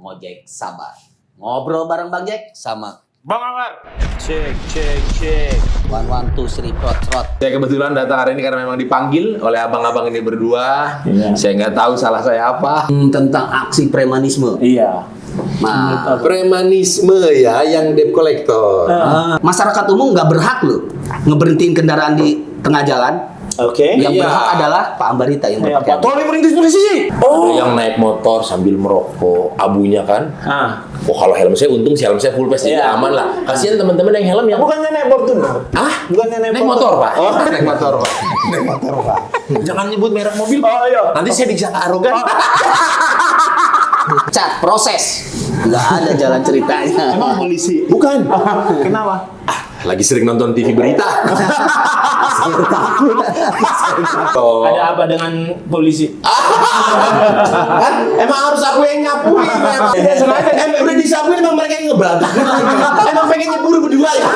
Ngojek Sabar. Ngobrol bareng Bang Jack sama Bang Anwar. Cek. 112 3 trot. Saya kebetulan datang hari ini karena memang dipanggil oleh abang-abang ini berdua. Iya. Saya nggak tahu salah saya apa. Tentang aksi premanisme. Iya. Nah, Premanisme ya, yang debt collector. masyarakat umum nggak berhak loh ngeberhentiin kendaraan di tengah jalan. Oke. Yang Iya. berhak adalah Pak Ambarita yang Iya, berpakaian. patroli merintis polisi. Ada yang naik motor sambil merokok, abunya kan. Oh, kalau helm saya untung sih helm saya full face, jadi Iya. aman lah. Kasihan teman-teman yang helm yang Bukannya naik Fortuner? bukannya naik motor, Pak. Oh. Naik motor, Pak. Naik motor, Pak. Jangan nyebut merek mobil. Oh iya. Nanti saya disangka arogan. Cat proses. Nggak ada jalan ceritanya. Emang polisi? Bukan. Kenapa? Lagi sering nonton TV berita. Oh. Ada apa dengan polisi? Kan emang harus aku yang nyapuin. Tidak sengaja kan udah disapuin, emang mereka yang ngeberantakin. Emang pengen nyepur berdua ya.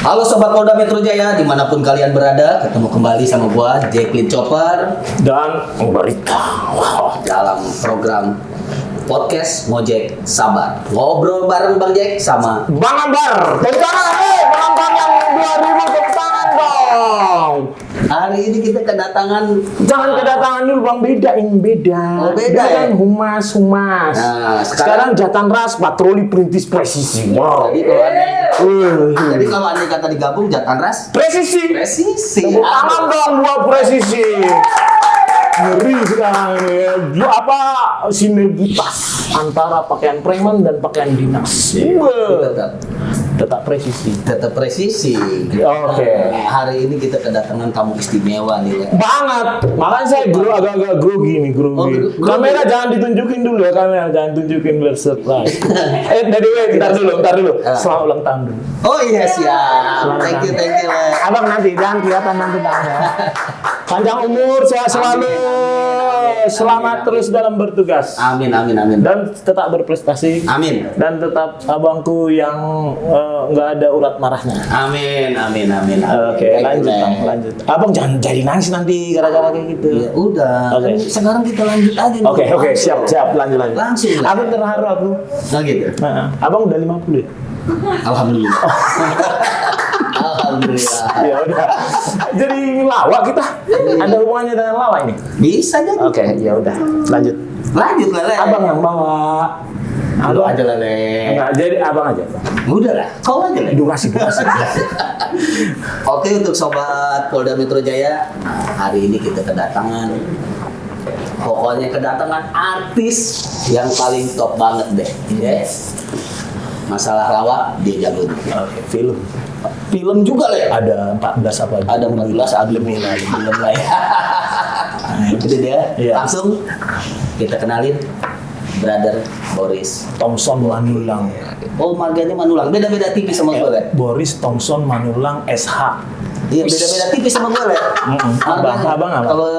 Halo Sobat Polda Metro Jaya, dimanapun kalian berada, ketemu kembali sama gua, Jacqueline Chopper, Dan Berita. dalam program podcast Ngojek Sabar. Ngobrol bareng Bang Jack sama Bang Anwar. Tepuk tangan, penonton yang 2000 tepuk tangan dong. hari ini kita kedatangan. Jangan kedatangan dulu Bang, beda ini beda. Oh, beda ya? Kan humas. Nah, Sekarang Jatan Ras patroli perintis presisi. Wow. Jadi kalau andai kata digabung Jatanras Presisi. presisi. Tepuk tangan dong buat presisi. Ngeri sekarang ini. Apa sinergitas antara pakaian preman dan pakaian dinas. Tetap presisi. Tetap presisi. Oke. Hari ini kita kedatangan tamu istimewa nih. Ya. Banget. Makanya saya agak grogi nih, grogi. Oh, grogi. Kamera jangan ditunjukin dulu ya, kamera jangan tunjukin biar surprise. Ntar dulu. Selamat ulang tahun dulu. Oh iya siap. Thank you. Man. Abang nanti jangan kelihatan nanti tangannya. Panjang umur, sehat selalu. Selamat terus dalam bertugas. Amin. Dan tetap berprestasi. Amin. Dan tetap abangku yang nggak ada urat marahnya. Amin. Oke, lanjut Bang, lanjut. Abang jangan jadi nangis nanti gara-gara kayak gitu. Ya udah. Oke. Kan sekarang kita lanjut aja. nih. Oke, siap, lanjut. Langsung. Aku terharu aku. Nah gitu. Abang udah 50 ya? Alhamdulillah. Alhamdulillah. Ya udah. Jadi lawak kita. Ada hubungannya dengan lawak ini? Bisa jadi. Oke, ya udah. Lanjut. Lanjut lah, Le. Abang yang bawa. Lu aja lah, Le. Enggak, jadi abang aja. Udah lah. Kau aja lah. Durasi. Oke, untuk Sobat Polda Metro Jaya, hari ini kita kedatangan. Pokoknya kedatangan artis yang paling top banget deh. Yes. Masalah lawak dia jago. Oke, film. Film juga Le. Ada 14 apa? Ada 14 lebih lah, belum lah ya. Itu dia. Iya. Langsung kita kenalin Brother Boris. Thompson Manulang. Oh, marganya Manulang. Beda-beda tipis sama gue, Le. Boris Thompson Manulang SH. Iya, beda-beda tipis sama gue, Le. Marganya. Abang apa? Kalau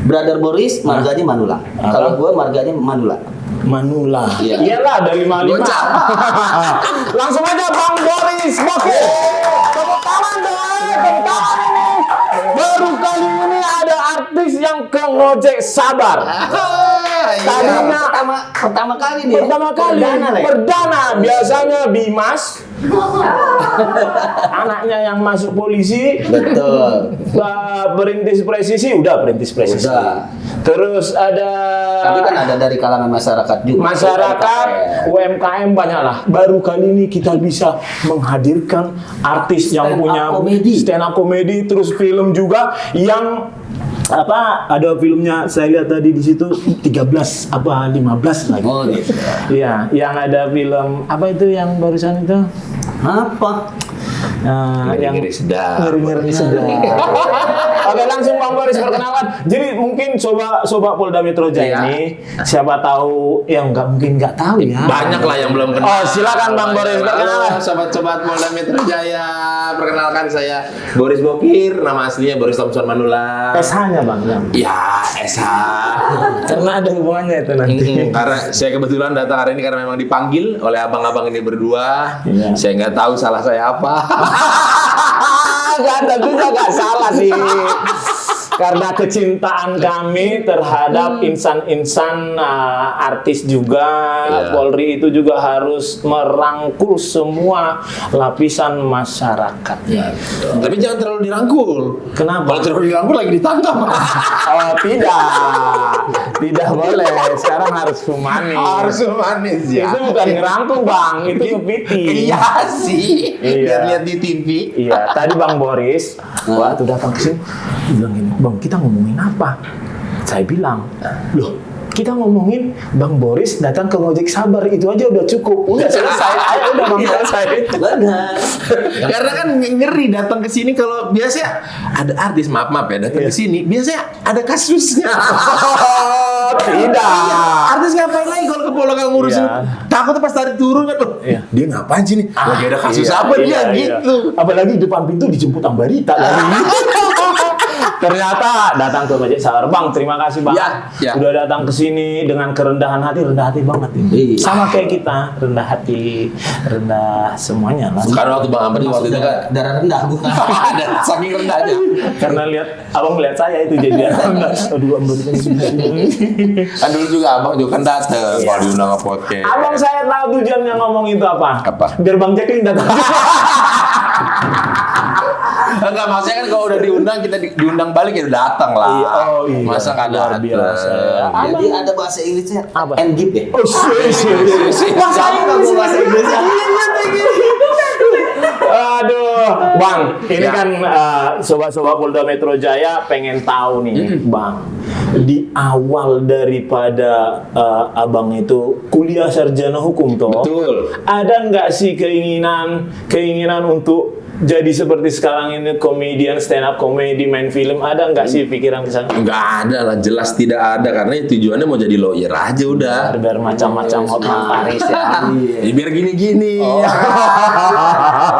Brother Boris marganya Manulang. Kalau gue marganya Manulang. Manula. Iya. Iyalah dari 55. Gocap. Langsung aja Bang Boris. Oke. Tepuk tangan dong. Tepuk tangan ini. Baru kali ini ada artis yang ke Ngojek Sabar. Tadinya pertama kali nih. pertama kali perdana. Biasanya Bimas. Anaknya yang masuk polisi. Betul. Perintis presisi udah perintis presisi. Udah. Terus ada Tapi kan ada dari kalangan masyarakat juga. masyarakat UMKM banyak lah. Baru kali ini kita bisa menghadirkan artis yang Stand up punya comedy. stand up comedy, terus film juga yang apa ada filmnya saya lihat tadi di situ 13 apa 15 lagi. Oh gitu. Iya, yang ada film apa itu yang barusan itu? Apa? Ngeri-ngeri sedap. Ngeri-ngeri sedap. Oke, langsung Bang Boris perkenalan. Jadi mungkin sobat Polda Metro Jaya ini siapa tahu yang nggak tahu ya. Banyak lah yang belum kenal. Oh, silakan Bang Boris perkenalan. Halo, sobat-sobat Polda Metro Jaya. Perkenalkan saya Boris Bokir, nama aslinya Boris Thompson Manulang. SH-nya Bang. Ya, SH. Karena ada hubungannya itu nanti. Karena saya kebetulan datang hari ini karena memang dipanggil oleh abang-abang ini berdua. Iya. Saya nggak tahu salah saya apa. Gak tentunya gak salah sih. karena kecintaan kami terhadap insan-insan artis juga, Polri itu juga harus merangkul semua lapisan masyarakat. Tapi jangan terlalu dirangkul. Kenapa? Kalau terlalu dirangkul lagi ditangkap. Oh, tidak boleh. Sekarang harus humanis. Harus manis ya. Itu bukan ngerangkul bang, itu kepiting. Iya sih. Iya. Lihat di TV. Iya, tadi Bang Boris waktu datang ke sini, dia bilang gini, Bang, kita ngomongin apa? Saya bilang, loh, kita ngomongin Bang Boris datang ke Ngojek Sabar, itu aja udah cukup. Udah selesai, ayo udah Bang selesai. Benar. Karena kan ngeri datang ke sini kalau biasanya ada artis, maaf ya datang ke sini, biasanya ada kasusnya. Tidak. Artis ngapain lagi kalau ke Pulau ngurusin? Iya. Takutnya pas tarik turun kan, loh, Iya. dia ngapain sih nih? Lagi ada kasus apa dia gitu. Apalagi depan pintu dijemput Ambarita lagi. Ternyata datang ke Ngojek Sabar. Bang, terima kasih Bang. Ya. Udah datang ke sini dengan kerendahan hati banget ini. Iya. Sama kayak kita, rendah hati, rendah semuanya lah. Karena waktu Bang Amber waktu itu kan Darah rendah bukan. ada saking rendahnya. Karena abang lihat saya itu jadi aduh Ambarita Kan dulu juga abang juga kan dateng kalau diundang ke podcast. Abang saya tahu tujuannya ngomong itu apa? Apa? Biar Bang Jacqueline datang. Enggak, maksudnya kan kalau udah diundang kita diundang balik ya datang lah. Iya. Masa nggak Luar datang? biasa. Jadi ada bahasa Inggrisnya Apa? Engip ya. Oh, sih. Bahasa Inggrisnya. Aduh, Bang, ini kan sobat-sobat Polda Metro Jaya pengen tahu nih, Bang. Di awal daripada abang itu kuliah sarjana hukum toh. Betul. Ada nggak sih keinginan untuk jadi seperti sekarang ini komedian, stand up comedy, main film, ada nggak sih pikiran ke sana? Nggak ada lah, jelas tidak ada karena ya tujuannya mau jadi lawyer aja udah. Biar macam-macam Hotman Paris ya. Ya, biar gini-gini.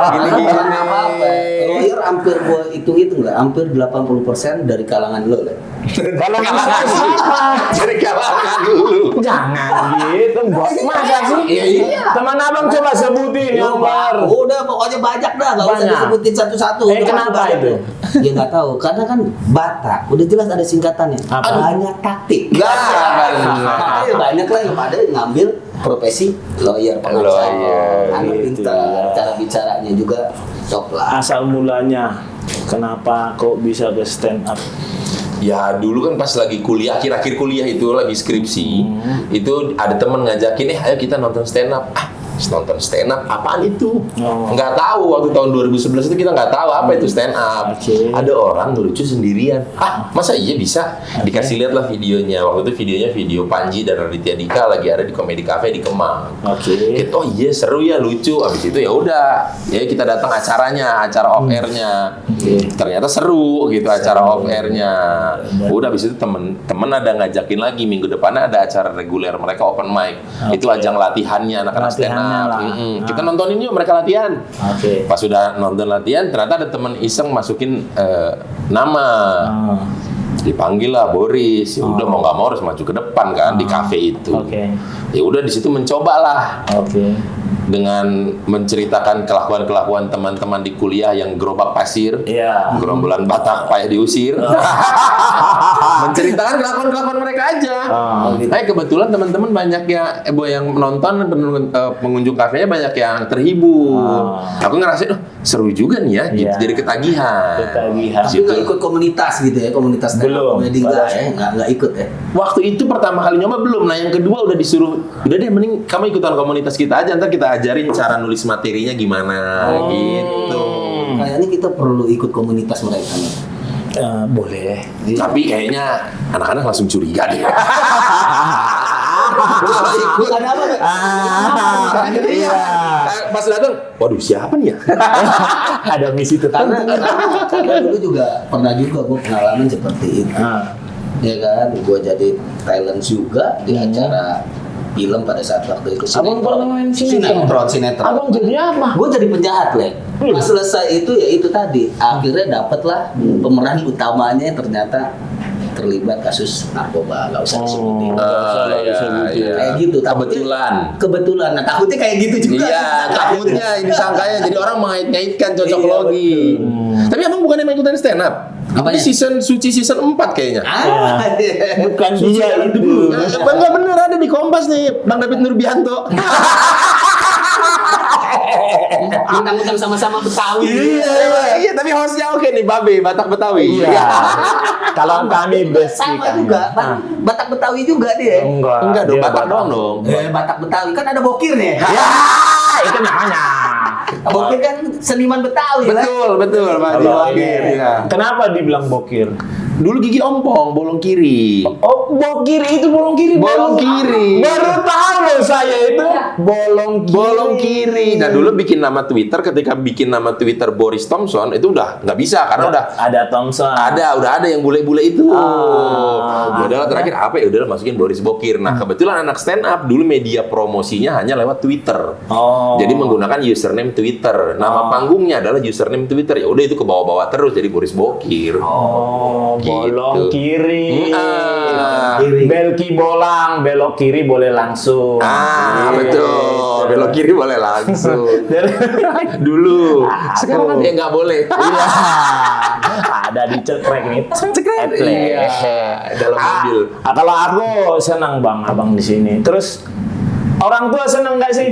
Gini-gini. Nggak apa-apa. Lawyer hampir gua hitung nggak, hampir 80% dari kalangan lo lah. Kalau nggak salah siapa? Jadi kalangan dulu. Jangan gitu, bos. Masa sih? Iya. Teman abang coba sebutin yang baru. Udah pokoknya banyak dah, nggak usah Banyak. disebutin satu-satu. Udah Kenapa banyak itu? deh. Ya nggak tahu, karena kan Batak udah jelas ada singkatannya. Apa? Banyak taktik. Nggak. Banyak lah yang pada ngambil profesi lawyer, pengacara, Lawyer, anak gitu pintar, ya. cara bicaranya juga top lah. Asal mulanya, kenapa kok bisa ke stand up? Ya dulu kan pas lagi kuliah, akhir-akhir kuliah itu lagi skripsi, itu ada temen ngajakin, ayo kita nonton stand up. Nonton stand up, apaan itu? Nggak tahu, waktu tahun 2011 itu kita nggak tahu apa itu stand up. Oke. Ada orang lucu sendirian. Masa iya bisa? Dikasih lihat lah videonya. Waktu itu videonya video Panji dan Raditya Dika lagi ada di Comedy Cafe di Kemang. Oke. Oh iya seru ya, lucu. Abis itu ya udah, ya kita datang acaranya, acara off airnya. Ternyata seru gitu acara off airnya. Udah abis itu temen ada ngajakin lagi minggu depannya ada acara reguler mereka open mic. Itu ajang latihannya anak-anak stand up. Kita nontonin yuk mereka latihan. Oke. Pas sudah nonton latihan ternyata ada temen iseng masukin nama. Dipanggil lah Boris. Ya udah mau nggak mau harus maju ke depan kan di kafe itu. Oke. Ya udah di situ mencoba lah Oke. dengan menceritakan kelakuan-kelakuan teman-teman di kuliah yang gerobak pasir. Iya. Gerombolan Batak payah diusir. Menceritakan kelakuan-kelakuan mereka aja. Gitu. Kebetulan teman-teman banyak yang nonton pengunjung kafenya banyak yang terhibur. Aku ngerasain, seru juga nih ya, gitu. Iya. Jadi ketagihan. Ketagihan. Tapi nggak ikut komunitas gitu ya, komunitas stand up Belum. comedy nggak ikut ya. Waktu itu pertama kali nyoba belum. Nah yang kedua udah disuruh, udah deh mending kamu ikutan komunitas kita aja, ntar kita ajarin cara nulis materinya gimana gitu. Kayaknya kita perlu ikut komunitas mereka nih. Boleh. Tapi kayaknya anak-anak langsung curiga deh. Bukan apa Pak? Iya. Pas datang, waduh siapa nih ya? Ada misi tertentu. Karena dulu juga pernah juga gue pengalaman seperti itu. Ya kan, gue jadi talent juga di acara film pada saat waktu itu. Abang pernah main sinetron? Sinetron. Abang jadi apa? Gue jadi penjahat, Le. Pas selesai itu ya itu tadi. Akhirnya dapatlah pemeran utamanya yang ternyata terlibat kasus narkoba, nggak usah disebutin. Iya. Kayak gitu. Kebetulan. Nah, takutnya kayak gitu juga. Iya, takutnya ini sangkanya jadi orang mengait-ngaitkan cocok Iya, logi. Tapi abang bukan emang ikutan stand up? Tapi season 4 kayaknya. Bukan dia itu. Enggak bener ada di Kompas nih, Bang David Nurbianto. Mentang-mentang sama-sama Betawi. Iya, tapi hostnya oke nih, Babe, Batak Betawi. Iya. Kalau kami best Sama juga, Batak Betawi juga dia. Enggak dong, dia Batak doang dong. Batak Betawi kan ada bokirnya. Ya, itu namanya. Bokir kan seniman Betawi. Betul, Pak Kalau Bokir. Iya. Kenapa dibilang bokir? Dulu gigi ompong, bolong kiri. Oh, bokir itu bolong kiri. Bolong kiri. Baru tahu loh saya itu bolong kiri. Bolong kiri. Nah dulu bikin nama Twitter, ketika bikin nama Twitter Boris Thompson itu udah nggak bisa karena udah ada Thompson. udah ada yang bule-bule itu. Ah. Udah terakhir apa ya? Udah masukin Boris Bokir. Nah kebetulan anak stand up dulu media promosinya hanya lewat Twitter. Oh. Jadi menggunakan username Twitter. Nama panggungnya adalah username Twitter. Ya udah itu ke bawah-bawah terus jadi Boris Bokir. Oh, bolong Gitu. kiri. Kiri. Belki bolang, belok kiri boleh langsung. Betul. Belok kiri boleh langsung. Dulu. Sekarang kan ya nggak boleh. Iya. Ada di cekrek nih. Cekrek. Iya. Dalam mobil. Kalau aku senang Bang, abang di sini. Terus orang tua senang nggak sih?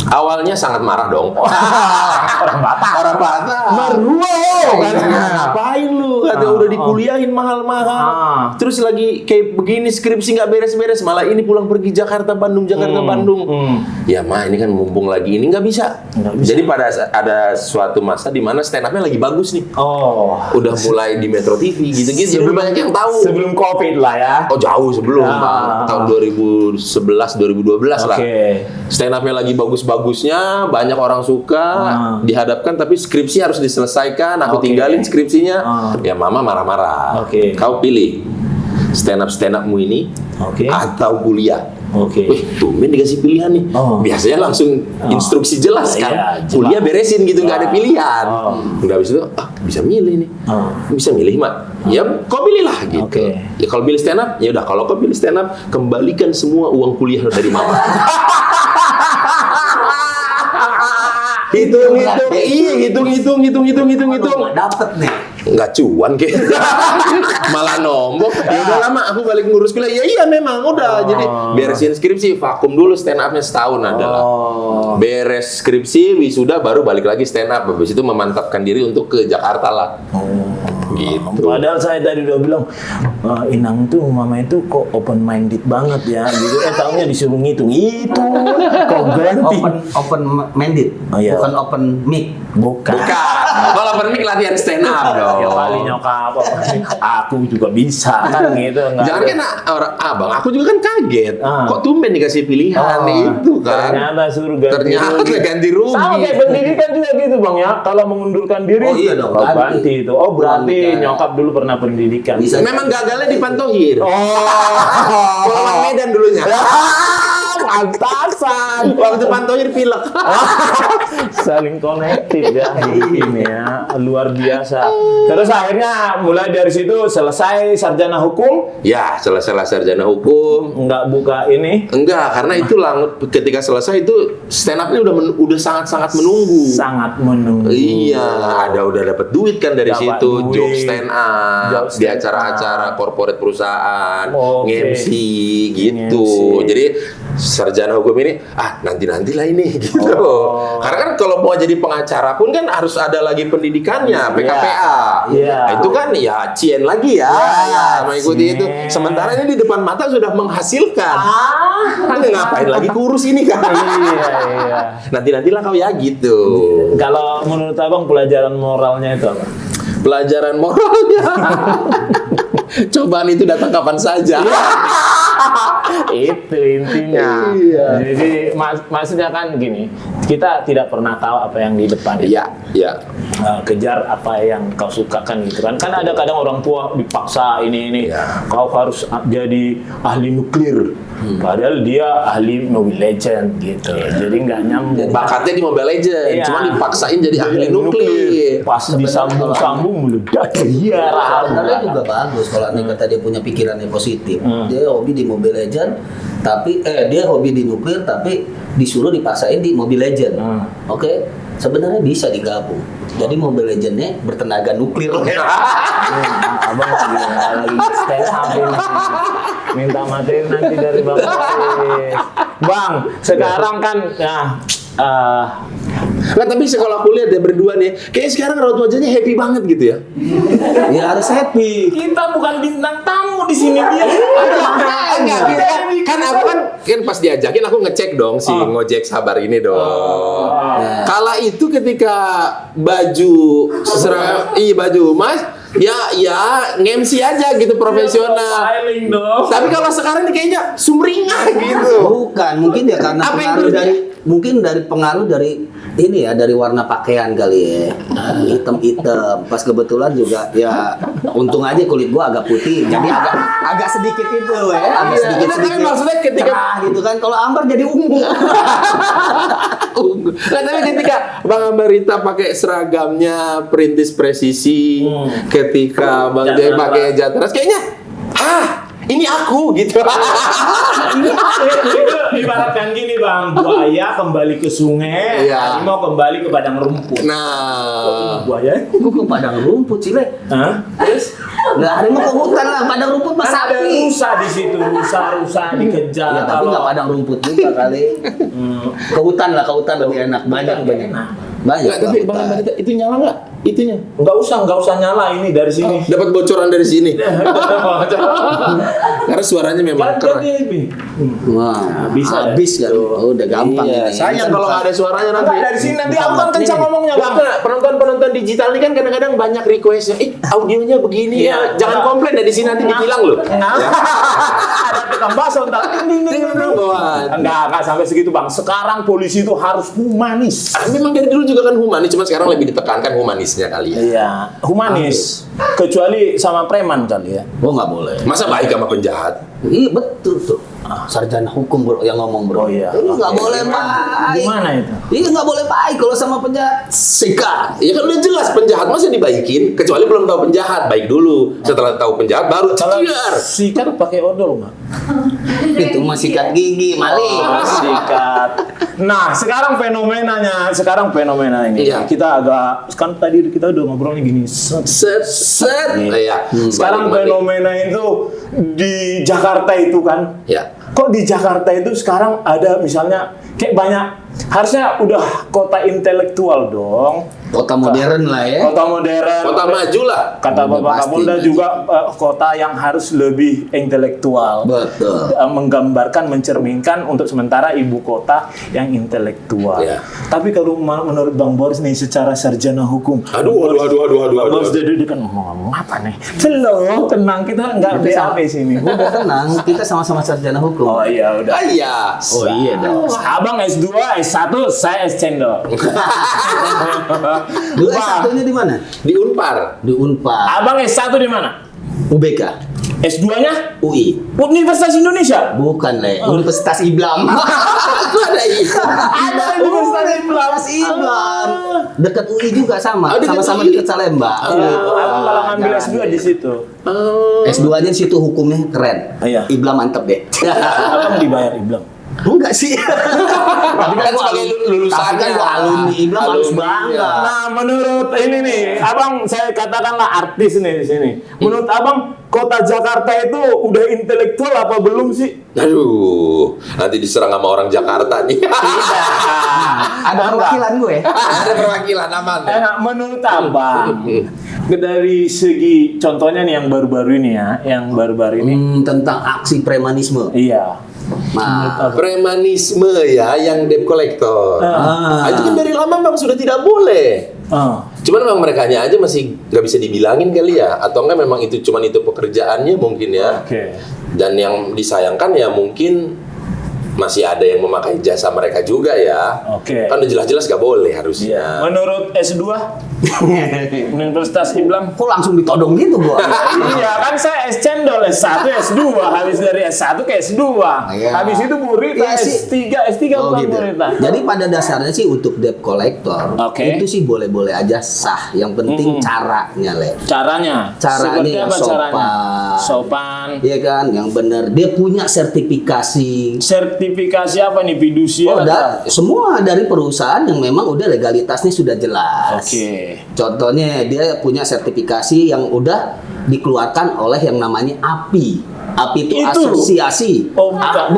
Awalnya sangat marah dong. Orang Batak. Orang Batak. Meruo katanya. Ngapain lu? Kata udah dikuliahin mahal-mahal. Terus lagi kayak begini skripsi nggak beres-beres, malah ini pulang pergi Jakarta Bandung. Ya mah ini kan mumpung lagi ini nggak bisa. Jadi pada ada suatu masa di mana stand up-nya lagi bagus nih. Oh. Udah mulai di Metro TV gitu-gitu. Jadi banyak yang tahu. Sebelum Covid lah ya. Oh jauh sebelum Bang. Tahun 2011 2012 lah. Stand up-nya lagi bagus-bagusnya, banyak orang suka, dihadapkan tapi skripsi harus diselesaikan, aku tinggalin skripsinya. Ya mama marah-marah. Kau pilih stand upmu ini atau kuliah. Wih, tumben dikasih pilihan nih. Biasanya langsung instruksi jelas kan. Iya, Kuliah beresin gitu, nggak ada pilihan. Udah habis itu, bisa milih nih. Bisa milih, Mak. Ya, kau pilihlah gitu. Ya kalau pilih stand up, ya udah kalau kau pilih stand up, kembalikan semua uang kuliah dari mama. hitung. Dapet nih. Nggak cuan kayak malah nombok. Ya udah lama aku balik ngurus kuliah. Ya iya memang udah. Jadi beresin skripsi, vakum dulu stand up-nya setahun adalah. Beres skripsi, wisuda baru balik lagi stand up. Habis itu memantapkan diri untuk ke Jakarta lah. Gitu. Padahal saya tadi udah bilang, Inang tuh mama itu kok open minded banget ya gitu. Tahunya disuruh ngitung itu kok ganti Open minded, iya. bukan open mic. Bukan. Kalau permik latihan stand up dong. Ya kali nyokap aku juga bisa kan gitu. Jangan kan orang abang, aku juga kan kaget. Kok tumben dikasih pilihan itu kan? Ternyata suruh ganti. Ternyata ganti rugi. Sama kayak pendidikan juga gitu Bang ya. Kalau mengundurkan diri, Oh iya dong, kau ganti itu. Oh berarti Ganti. nyokap dulu pernah pendidikan. Bisa. Memang gagalnya di Pantohir. Oh. Medan dulunya. Pantasan. Waktu Pantohir pilek. Saling konektif ya ini ya, luar biasa. Terus akhirnya mulai dari situ selesai sarjana hukum. Ya, selesai sarjana hukum. Nggak buka ini. Enggak, karena itu ketika selesai itu stand up-nya udah sangat-sangat menunggu. Sangat menunggu. Iya, udah dapat duit kan dari Dapat situ, duit. job stand up, di acara-acara corporate perusahaan, nge-MC gitu. Jadi sarjana hukum ini nanti-nantilah ini gitu. Karena kan kalau mau jadi pengacara pun kan harus ada lagi pendidikannya, PKPA. Nah, itu kan ya cien lagi ya, mengikuti itu. Sementara ini di depan mata sudah menghasilkan. Ngapain lagi kurus ini kan? Iya. Nanti-nantilah kau ya gitu. Kalau menurut Abang pelajaran moralnya itu apa? Pelajaran moralnya. Cobaan itu datang kapan saja. Itu intinya. Jadi maksudnya kan gini, kita tidak pernah tahu apa yang di depan. Iya. Kejar apa yang kau suka kan gitu kan. Kan ada kadang orang tua dipaksa ini. Kau harus jadi ahli nuklir. Padahal dia ahli Mobile Legend gitu. Jadi nggak nyambung. Bakatnya di Mobile Legend, cuma dipaksain jadi ahli nuklir. Pas disambung-sambung meledak. Iya. Sebenarnya juga bagus kalau nih kata dia punya pikiran yang positif. Dia hobi di Mobile Legend, tapi dia hobi di nuklir tapi disuruh dipaksain di Mobile Legend. Oke? sebenarnya bisa digabung. Jadi Mobile Legends-nya bertenaga nuklir. Abang lagi stay up ini. Minta materi nanti dari Bang Boris. Bang, sekarang kan Nah, tapi kalau aku lihat ya berdua nih, kayak sekarang raut wajahnya happy banget gitu ya. Ya harus happy. kita bukan bintang tamu di sini dia. Enggak, kan aku kan pas diajakin aku ngecek dong si Ngojek Sabar ini dong. Kala itu ketika baju baju Mas ya nge-MC aja gitu profesional. Styling dong. Tapi kalau sekarang ini kayaknya sumringah gitu. Bukan, mungkin ya karena Apa yang pengaruh terjadi? dari pengaruh dari ini ya, dari warna pakaian kali ya. Hitam-hitam. Pas kebetulan juga ya untung aja kulit gua agak putih. Jadi agak sedikit itu ya, agak Iya, sedikit. tapi maksudnya ketika- cerah gitu kan. Kalau ambar jadi ungu. Nah, tapi ketika Bang Ambarita pakai seragamnya Perintis Presisi, ketika Bang Jaya Jatras. pakai Jatras, kayaknya ini aku gitu. Itu ibaratkan gini Bang, buaya kembali ke sungai, Iya. harimau kembali ke padang rumput. Nah, Buaya? Gua ke padang rumput sih, Le. Hah? Terus? Lah, harimau ke hutan lah, padang rumput mah Kan ada sapi. rusa di situ, rusa dikejar. Ya, tapi nggak padang rumput juga kali. Ke hutan lah, ke hutan lebih enak. Banyak. Banyak. nggak, tapi ke Bang hutan. Ambarita itu nyala nggak? Itunya Nggak usah nyala ini dari sini. dapat bocoran dari sini. Karena suaranya memang Kan keras. jadi Wah, Bisa habis kan. Oh, udah gampang Iya, ini. sayang kalau nggak ada suaranya nanti. Enggak, dari sini nanti aku kan kencang ngomongnya Bang. Penonton digital ini kan kadang-kadang banyak requestnya. Audionya begini Iya. ya. Jangan komplain dari sini nanti ditilang loh. Nah, ada tukang bakso entar ding. Enggak sampai segitu Bang. Sekarang polisi itu harus humanis. Memang dari dulu juga kan humanis, cuma sekarang lebih ditekankan humanisnya kali ya. Iya, humanis. Kecuali sama preman kali ya. Oh, nggak boleh. Masa baik sama penjahat? Iya, betul tuh. Sarjana hukum bro yang ngomong bro. Oh, iya. Nggak boleh baik. Gimana itu? Iya, nggak boleh baik kalau sama penjahat. Sikat. Ya kan udah jelas penjahat masa dibaikin, kecuali belum tahu penjahat, baik dulu. Setelah tahu penjahat baru Kalau ciar. sikat pakai odol nggak? Itu mah sikat gigi, maling. Sikat. Nah, sekarang fenomena ini. Iya. Kita agak kan tadi kita udah ngobrolnya gini. Set. Iya. Sekarang Balik. fenomena itu di Jakarta itu kan. Ya. Kok di Jakarta itu sekarang ada misalnya kayak banyak, harusnya udah kota intelektual dong. Kota modern lah ya. Kota modern. Kota maju lah. Kata Udah Bapak pasti, Kapolda pasti. juga kota yang harus lebih intelektual. Betul. Menggambarkan, mencerminkan untuk sementara ibu kota yang intelektual. Ya. Tapi kalau menurut Bang Boris nih secara sarjana hukum. Aduh. Bang Boris jadi kan ngomong apa nih? Slow, tenang, kita nggak BAP sini. Udah tenang, kita sama-sama sarjana hukum. Oh iya udah. Iya. Oh iya dong. Abang S2, S1, saya S cendol. Dulu S1-nya di mana? Di Unpar. Di Unpar. Abang S1 di mana? UBK. S2-nya? UI. Universitas Indonesia. Bukan, Le. Universitas Iblam. Itu ada Ada Universitas Islam. Iblam. Dekat UI juga sama. Oh, dekat Sama-sama UI. dekat Salemba. Abang malah ngambil S2 di situ. S2-nya di situ hukumnya keren. Iya. Iblam mantep deh. Abang dibayar Iblang. Enggak sih. Tapi kan sebagai lulusannya. Tapi kan gua alumni Iblam harus Alumni, bangga. iya. Nah, menurut ini nih, Abang saya katakanlah artis nih di sini. Menurut Abang, kota Jakarta itu udah intelektual apa belum sih? Aduh, nanti diserang sama orang Jakarta nih. Ada perwakilan gue. Ada perwakilan aman. Menurut Abang, dari segi contohnya nih yang baru-baru ini ya, yang baru-baru ini. Tentang aksi premanisme. Iya. Nah, Premanisme ya, yang debt collector. Ah. Itu kan dari lama memang sudah tidak boleh. Cuman memang mereka aja masih nggak bisa dibilangin kali ya, atau enggak memang itu cuman itu pekerjaannya mungkin ya. Oke. Dan yang disayangkan ya mungkin masih ada yang memakai jasa mereka juga ya. Oke. Kan udah jelas-jelas nggak boleh Iya. harusnya. Menurut S2? Universitas Islam. Kok langsung ditodong gitu gua? Iya kan saya S cendol S1 S2 habis dari S1 ke S2 Iya. habis itu Burita Iya sih. S3 Oh, bukan gitu. Burita. Jadi pada dasarnya sih untuk debt collector Oke. itu sih boleh-boleh aja sah. Yang penting caranya, Le. Caranya Caranya seperti yang apa caranya? sopan. Sopan. Iya kan, yang benar. Dia punya sertifikasi. Sertifikasi apa nih fidusia? Oh, semua dari perusahaan yang memang udah legalitasnya sudah jelas. Oke. Contohnya dia punya sertifikasi yang udah dikeluarkan oleh yang namanya API. API itu Itu? asosiasi. Oh, bukan.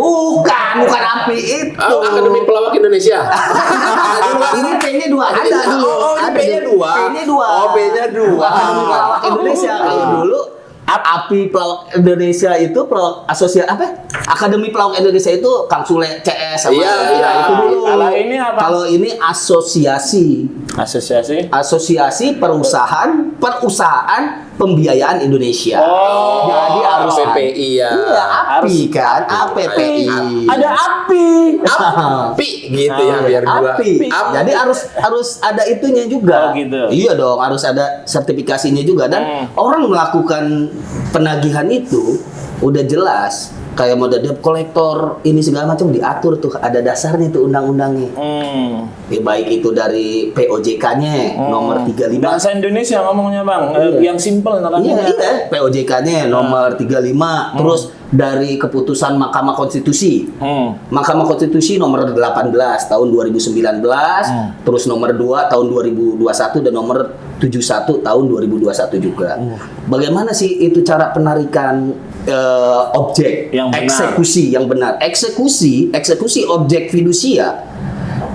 Bukan API itu. Akademi Pelawak Indonesia. Ini P-nya dua ada dulu. Oh, ini Ada P-nya dulu. dua. P-nya dua. Oh, P-nya dua. Akademi Pelawak Indonesia. Kalau dulu API Pelawak Indonesia itu asosiasi apa? Akademi Pelawak Indonesia itu Kang Sule CS sama Iya, iya. itu dulu. Kalau ini apa? Kalau ini asosiasi. Asosiasi Perusahaan Pembiayaan Indonesia. Oh, Jadi harus PPI ya. Iya, API kan, APPI. ada api. Api gitu ya biar dua. API. Jadi harus ada itunya Oh, juga. gitu. Iya dong, harus ada sertifikasinya juga dan orang melakukan penagihan itu udah jelas kayak mode debt collector ini segala macam diatur tuh, ada dasarnya tuh undang-undangnya. Ya, baik itu dari POJK-nya nomor 35. Bahasa Indonesia ngomongnya bang, Iya. yang simple Iya, namanya. iya. POJK-nya nomor 35. Terus dari keputusan Mahkamah Konstitusi. Mahkamah Konstitusi nomor 18 tahun 2019, terus nomor 2 tahun 2021 dan nomor 71 tahun 2021 juga. Bagaimana sih itu cara penarikan objek Yang benar. eksekusi yang benar? Eksekusi objek fidusia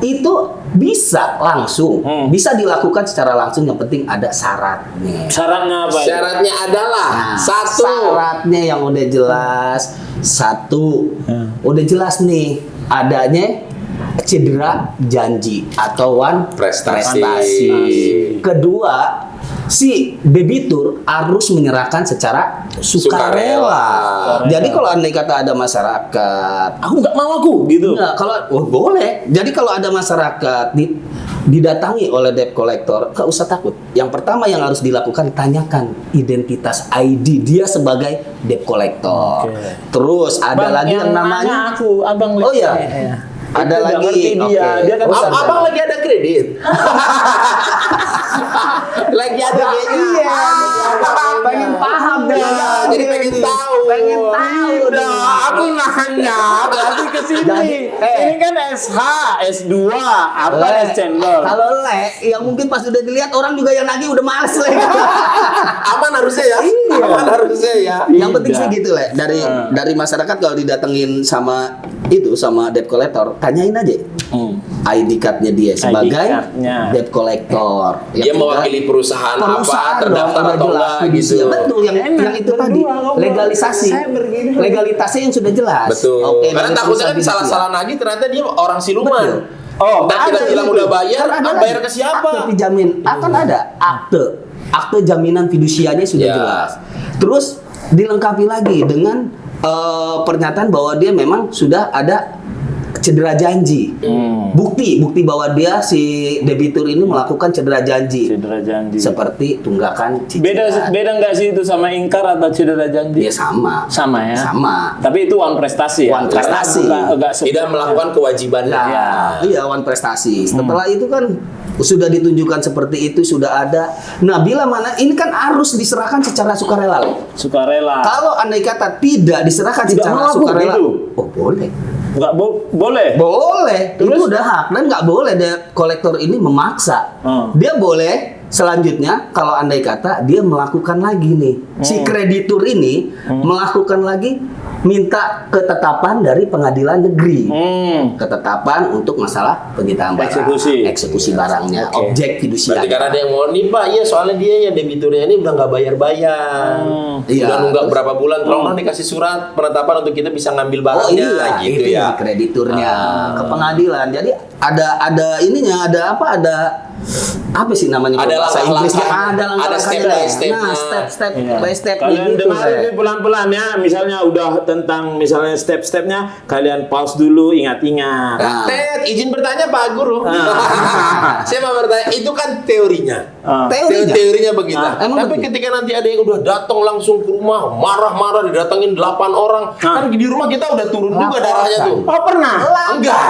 itu bisa langsung, bisa dilakukan secara langsung, yang penting ada syaratnya. Syaratnya apa? Syaratnya adalah Nah, satu. syaratnya yang udah jelas. Satu, udah jelas nih adanya cedera janji atau Prestasi. Kedua, si debitur harus menyerahkan secara sukarela. Jadi kalau andai kata ada masyarakat, Aku nggak mau gitu. nah, kalau boleh. Jadi kalau ada masyarakat didatangi oleh debt collector, nggak usah takut. Yang pertama yang harus dilakukan, tanyakan identitas ID dia sebagai debt collector. Oke. Terus ada lagi yang namanya aku, abang. Oh iya. Ada Itu nggak lagi. ngerti dia. Oke. Dia kan Usah, Abang lagi ada kredit. Lagi ada kayaknya. Iya. Pengen paham dia. Jadi pengen tahu. Pengen tahu Udah, aku nanya berarti ke sini. Jadi, Ini kan SH, S2, apa S cendol? Kalau le, yang mungkin pas udah dilihat orang juga yang nagih udah males le. Aman harusnya ya. Aman harusnya ya. Yang penting sih gitu le. Dari masyarakat kalau didatengin sama debt collector, tanyain aja ID card-nya dia sebagai card-nya. debt collector. Dia mewakili perusahaan apa, terdaftar dong, atau udah enggak jelas. gitu. Ya, betul, yang itu tadi legalisasi. Legalitasnya yang sudah jelas. Betul. Oke, Karena dari takutnya kan perusahaan salah-salah nagih ternyata dia orang siluman. Betul. Oh, Dan kita ada bilang itu. udah bayar, Kan ada bayar lagi. ke siapa? Akte penjamin akan ada akte jaminan fidusianya sudah Ya. jelas. Terus dilengkapi lagi dengan pernyataan bahwa dia memang sudah ada cedera janji. Bukti bahwa dia si debitur ini melakukan cedera janji. Cedera janji. Seperti tunggakan cicilan. Beda nggak sih itu sama ingkar atau cedera janji? Ya sama. Sama ya. Sama. Tapi itu uang prestasi ya. Uang prestasi. Nggak Tidak melakukan kewajibannya. Nah, iya wan prestasi. Setelah itu kan sudah ditunjukkan seperti itu, sudah ada. Nah, bila mana ini kan harus diserahkan secara sukarela. Sukarela. Kalau andai kata tidak diserahkan Tidak secara mau aku sukarela, gitu. oh boleh. Nggak boleh. Boleh. Terus? Itu udah hak dan nggak boleh debt collector ini memaksa. Dia boleh selanjutnya kalau andai kata dia melakukan lagi nih. Si kreditur ini melakukan lagi minta ketetapan dari pengadilan negeri. Ketetapan untuk masalah penyitaan barang. Eksekusi barangnya. Oke. Objek fidusia. Berarti karena ada yang mau nih Pak, iya soalnya dia ya debiturnya ini udah nggak bayar-bayar. Iya. Udah nunggak berapa bulan, tolong dikasih surat penetapan untuk kita bisa ngambil Oh barangnya iya, gitu itu ya. krediturnya ke pengadilan. Jadi ada ininya, ada apa sih namanya Ada bahasa langkah-langkah. Inggrisnya? Ada Ada langkah-langkahnya. step-by-stepnya. Nah, step Iya. by step Kalian gitu. dengar ini pelan-pelan ya. Misalnya udah tentang misalnya step-stepnya, kalian pause dulu, ingat-ingat. Nah. Ted, izin bertanya Pak Guru. Saya mau bertanya, itu kan teorinya. Teorinya begitu. Emang Tapi begitu? ketika nanti ada yang udah datang langsung ke rumah, marah-marah didatengin 8 orang, kan di rumah kita udah turun juga darahnya tuh. Oh pernah? Enggak.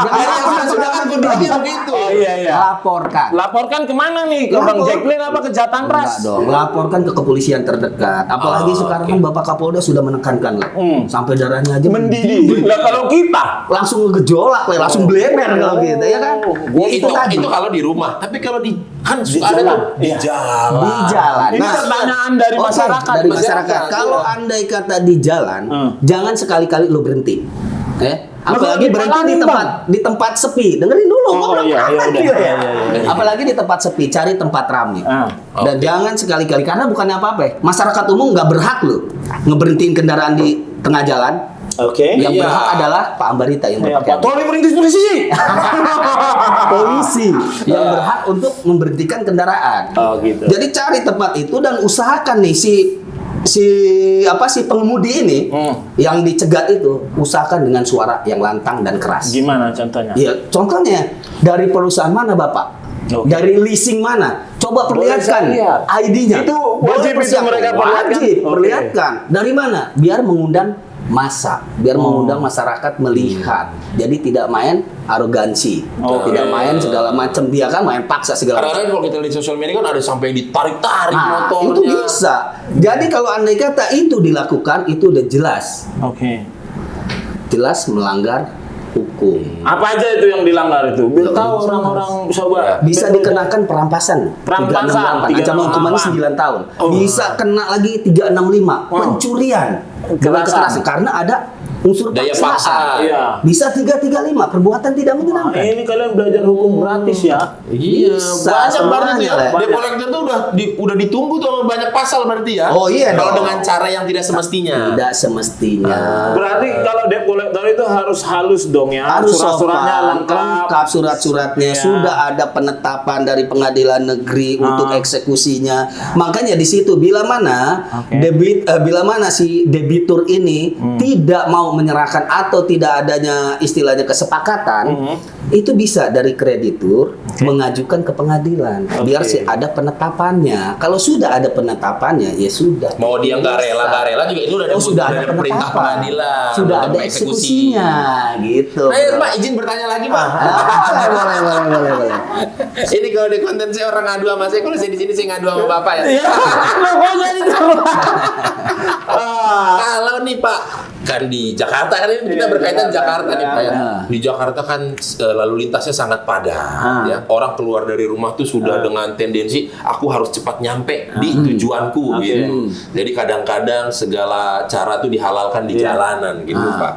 Dari yang sudah kan kondisinya begitu. Oh iya iya. Laporkan. Laporkan kemana nih? Ke Bang Lapor. Jacqueline apa ke Jatan Enggak Ras? dong, laporkan ke kepolisian terdekat. Apalagi sekarang kan Bapak Kapolda sudah menekankan lah. Sampai darahnya aja Mendidih. Lah kalau kita langsung ngegejolak, langsung bleber kalau gitu ya kan. Ya, Itu kalau di rumah. Tapi kalau di kan Di suka ada jalan. tuh di Iya. jalan. di jalan. Ini pertanyaan dari oke, masyarakat. dari masyarakat. Kalau Iya. andai kata di jalan, jangan sekali-kali lu berhenti. Apalagi Nah, berhenti kalau di tempat sepi. Dengerin dulu. Oh, gua iya, belum iya, gila udah. ya. Iya. Apalagi di tempat sepi, cari tempat ramai. Dan jangan sekali-kali karena bukannya apa-apa ya. Masyarakat umum nggak berhak lu ngeberhentiin kendaraan di tengah jalan. Oke. Yang Iya. berhak adalah Pak Ambarita yang Ya, berpakaian patroli merintis polisi. polisi yang berhak untuk memberhentikan kendaraan. Oh gitu. Jadi cari tempat itu dan usahakan nih si pengemudi ini yang dicegat itu usahakan dengan suara yang lantang dan keras. Gimana contohnya? Iya, contohnya dari perusahaan mana Bapak? Oke. Dari leasing mana? Coba Boleh perlihatkan saya lihat. ID-nya. Itu Boleh wajib itu persiapkan. mereka perlihatkan? Wajib, Oke. perlihatkan. Dari mana? Biar mengundang massa, biar mengundang masyarakat melihat. Jadi tidak main arogansi, Oke. tidak main segala macam. Dia kan main paksa segala macam. Kadang-kadang kalau kita lihat di sosial media kan ada sampai ditarik-tarik Nah, motornya. itu bisa. Jadi kalau andai kata itu dilakukan, itu udah jelas, Oke. jelas melanggar hukum. Apa aja itu yang dilanggar itu? Biar tahu orang-orang coba. Bisa dikenakan perampasan. Perampasan, 368. Ancaman hukumannya 9 tahun. Bisa kena lagi 365. Pencurian. Dengan kekerasan. Karena ada unsur Daya paksaan. paksa. Iya. Bisa 335. Perbuatan tidak menyenangkan. Ini kalian belajar hukum gratis ya. Iya, Bisa, banyak berarti tuh ya. semuanya, Le. Debt collector tuh udah ditunggu tuh sama banyak pasal berarti ya. Oh, iya Kalau dong. dengan cara yang tidak semestinya. Tidak semestinya. Berarti kalau debt collector itu harus halus dong ya. Harus Surat-suratnya sopan, lengkap. surat-suratnya Iya. sudah ada penetapan dari pengadilan negeri untuk eksekusinya. Makanya di situ bila mana bila mana si debitur ini tidak mau menyerahkan atau tidak adanya istilahnya kesepakatan, itu bisa dari kreditur mengajukan ke pengadilan biar sih ada penetapannya. Kalau sudah ada penetapannya ya sudah. Mau dia nggak rela juga itu udah ada, sudah ada perintah penetapan. pengadilan. Sudah untuk ada eksekusinya gitu. Nah, ya, Pak, izin bertanya lagi, Pak. boleh. Ini kalau di konten saya orang ngadu sama saya, kalau saya di sini saya ngadu sama Bapak ya. Pokoknya itu. Kalau nih Pak, kan di Jakarta kan ini kita berkaitan Jakarta nih Pak ya. Di Jakarta kan lalu lintasnya sangat padat ya. Orang keluar dari rumah tuh sudah dengan tendensi aku harus cepat nyampe di tujuanku gitu. Jadi kadang-kadang segala cara tuh dihalalkan di jalanan gitu Pak.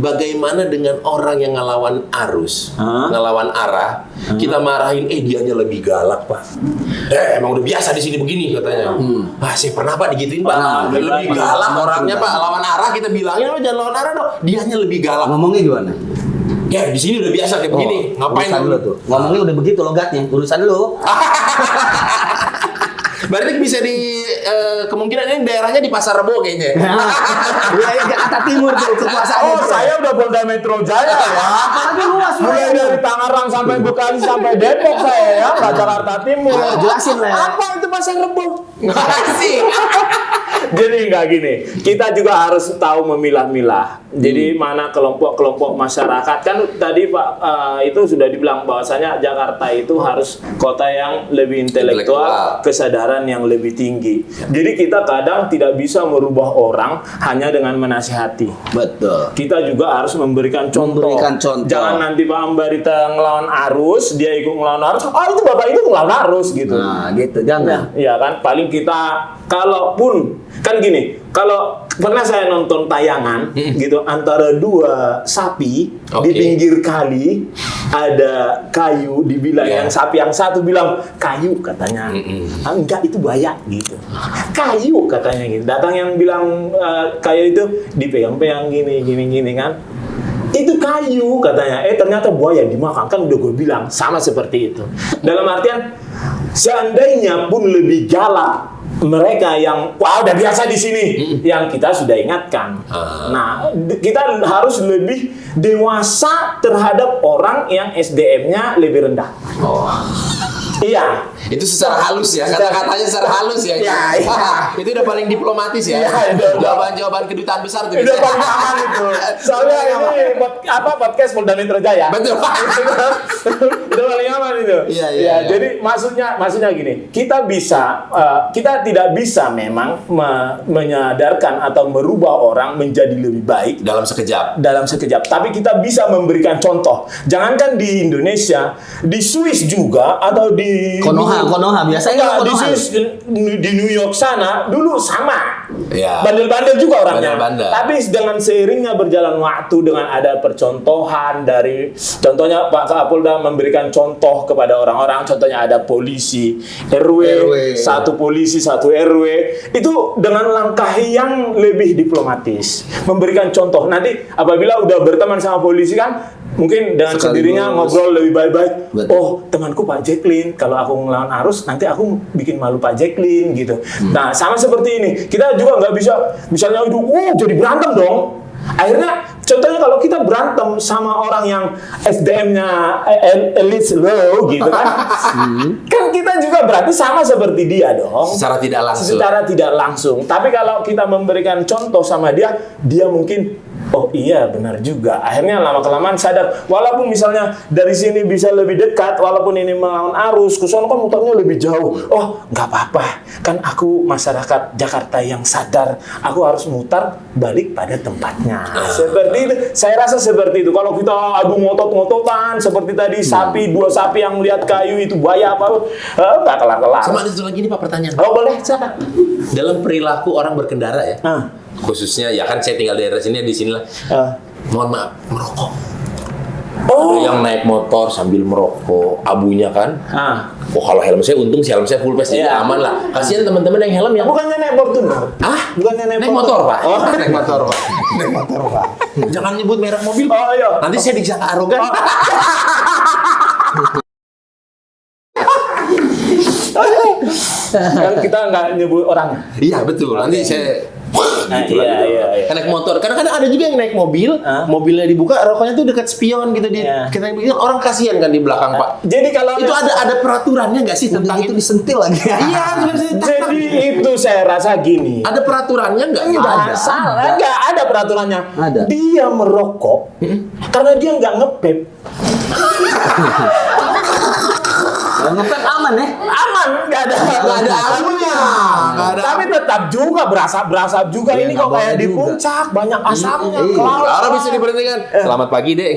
Bagaimana dengan orang yang ngelawan arus, ngelawan arah, kita marahin dianya lebih galak Pak. Emang udah biasa di sini begini katanya. Saya pernah Pak digituin Pak. Lebih galak orangnya Pak, lawan arah kita bilangin lo jangan lawan arah dong. Dianya lebih galak. Ngomongnya gimana? Ya di sini udah biasa kayak begini. Ngapain urusan lu? lu tuh? Ngomongnya udah begitu logatnya. Urusan lu. Berarti bisa di kemungkinan ini daerahnya di Pasar Rebo kayaknya. Wilayah Jakarta Timur tuh kekuasaannya. Oh, tuh. saya udah Polda Metro Jaya ya. Apalagi luas Mulai wilayahnya. dari Tangerang sampai Bekasi sampai Depok saya ya, nggak Jakarta Timur. Jelasin lah. Apa itu Pasar Rebo? Asik. Jadi nggak gini, kita juga harus tahu memilah-milah. Jadi mana kelompok-kelompok masyarakat kan tadi Pak itu sudah dibilang bahwasanya Jakarta itu harus kota yang lebih intelektual, kesadaran yang lebih tinggi. Jadi kita kadang tidak bisa merubah orang hanya dengan menasihati. Betul. Kita juga harus memberikan contoh. Memberikan contoh. Jangan nanti Pak Ambarita ngelawan arus, dia ikut ngelawan arus. Oh itu bapak itu ngelawan arus gitu. Nah, gitu. Jangan. Iya kan, paling kita kalaupun kan gini, kalau pernah saya nonton tayangan gitu antara dua sapi di pinggir kali ada kayu dibilang yang sapi yang satu bilang kayu katanya, enggak itu buaya gitu, kayu katanya gitu. Datang yang bilang kayu itu dipegang-pegang gini kan. itu kayu katanya. Ternyata buaya dimakan. Kan udah gue bilang sama seperti itu. Dalam artian seandainya pun lebih galak mereka yang wah udah biasa di sini, yang kita sudah ingatkan. Nah, kita harus lebih dewasa terhadap orang yang SDM-nya lebih rendah. Iya. Itu secara halus ya, kata-katanya secara halus ya. Iya. Itu udah paling diplomatis ya. Iya, Jawaban-jawaban kedutaan besar tuh. Udah paling aman itu. Soalnya ini podcast Polda Metro Jaya. Betul. Udah paling aman itu. Iya. Jadi maksudnya gini, kita tidak bisa memang menyadarkan atau merubah orang menjadi lebih baik Dalam sekejap. tapi kita bisa memberikan contoh. Jangankan di Indonesia, di Swiss juga atau di Konoha biasanya Enggak, di Konoha. Swiss, di New York sana dulu sama. Iya. Bandel-bandel juga orangnya. Bandel-bandel. Tapi dengan seiringnya berjalan waktu, dengan ada percontohan dari, contohnya Pak Kapolda memberikan contoh kepada orang-orang, contohnya ada polisi RW, satu polisi, satu RW, itu dengan langkah yang lebih diplomatis, memberikan contoh. Nanti apabila udah berteman sama polisi kan, mungkin dengan Sekaligus. sendirinya ngobrol lebih baik-baik. Betul. Oh, temanku Pak Jacqueline, kalau aku ngelawan arus, nanti aku bikin malu Pak Jacqueline gitu. Nah, sama seperti ini. Kita juga nggak bisa, misalnya itu, jadi berantem dong. Akhirnya, contohnya kalau kita berantem sama orang yang SDM-nya elite low gitu kan, kan kita juga berarti sama seperti dia dong. Secara tidak langsung. Secara tidak langsung. Tapi kalau kita memberikan contoh sama dia, dia mungkin oh iya benar juga. Akhirnya lama-kelamaan sadar. Walaupun misalnya dari sini bisa lebih dekat, walaupun ini melawan arus, ke sono kan muternya lebih jauh. Oh nggak apa-apa. Kan aku masyarakat Jakarta yang sadar. Aku harus mutar balik pada tempatnya. Seperti itu. Saya rasa seperti itu. Kalau kita adu ngotot-ngototan seperti tadi dua sapi yang melihat kayu itu buaya apa, nggak kelar-kelar. Sama ada satu lagi nih Pak pertanyaan. Oh boleh, siapa? Dalam perilaku orang berkendara ya. Khususnya ya kan saya tinggal di daerah sini di sinilah. Mohon maaf, merokok. Oh. Ada yang naik motor sambil merokok, abunya kan. Oh kalau helm saya untung sih helm saya full face jadi Iya. aman lah. Kasihan teman-teman yang helm yang Bukannya naik Fortuner? Bukannya naik naik motor Pak. Oh. Naik motor Pak. Naik motor Pak. Jangan nyebut merek mobil. Oh iya. Nanti saya disangka arogan. Kan kita nggak nyebut orang. Iya betul. Nanti saya gitu lah, gitu. iya. Kan naik motor. Kadang-kadang ada juga yang naik mobil, mobilnya dibuka, rokoknya tuh dekat spion gitu di. Iya. Kita bilang orang kasihan kan di belakang Pak. Jadi kalau Itu ada peraturannya nggak sih tentang itu itu? disentil lagi. Iya, sebenarnya jadi itu saya rasa gini. ada peraturannya nggak? Nggak salah, nggak ada peraturannya. Ada. Dia merokok karena dia nggak ngepep. Ngepet aman ya? Aman, nggak ada abunya. Nggak ada. Tapi tetap juga berasap juga. Iya, Ini nggak kok kayak boleh di juga. puncak banyak asapnya. Iya. ke laut. Orang bisa diberhentikan. Selamat pagi dek.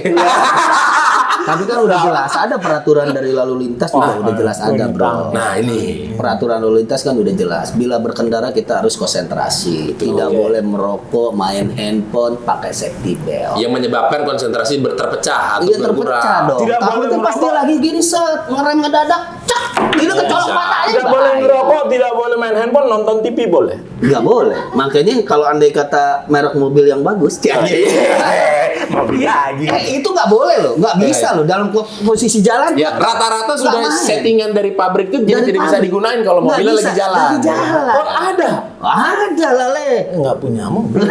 Tapi kan udah jelas ada peraturan dari lalu lintas juga udah jelas ada, Bro. Nah ini. Peraturan lalu lintas kan udah jelas. Bila berkendara kita harus konsentrasi, tidak Oke. boleh merokok, main handphone, pakai safety belt. Yang menyebabkan konsentrasi terpecah atau Iya terpecah berkurang. dong. Tidak Takutnya boleh pas dia merokok. lagi gini set ngerem ngedadak, cak, ini kecolok bisa. matanya. Tidak boleh ngerokok, tidak boleh main handphone, nonton TV boleh. Nggak boleh. Makanya kalau andai kata merek mobil yang bagus, Mobil lagi. itu nggak boleh loh, nggak bisa loh dalam posisi jalan. Ya rata-rata sudah Nggak main. settingan dari pabrik itu jadi Dari tidak bisa pabrik. digunain kalau Nggak mobilnya bisa, lagi jalan. lagi jalan. Oh ada. Ada lah le. Nggak punya mobil.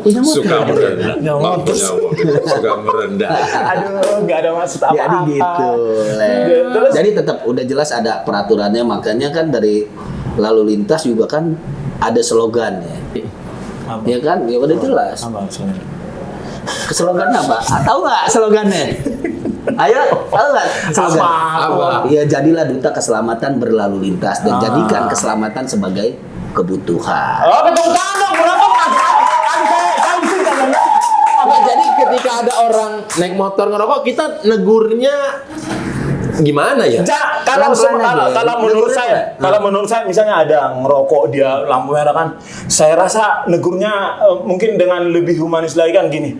Punya motor. Suka merendah. Nggak motor. Suka merendah. Aduh, nggak ada maksud apa-apa. Jadi gitu, Le. Terus? Jadi tetap udah jelas ada peraturannya, makanya kan dari lalu lintas juga kan ada slogannya. Apa? Ya kan? Ya udah jelas. Apa maksudnya? Slogan apa? Tahu nggak slogannya? Ayo, tahu nggak slogan? Apa? Ya jadilah duta keselamatan berlalu lintas dan jadikan keselamatan sebagai kebutuhan. Oh, tepuk tangan dong, berapa Mas? Saya sih kan. Nah, jadi ketika ada orang naik motor ngerokok, kita negurnya gimana ya? Kalau Pelan-pelan aja. menurut Negurnya saya, kalau menurut saya misalnya ada ngerokok dia lampu merah kan, saya rasa negurnya mungkin dengan lebih humanis lagi kan gini,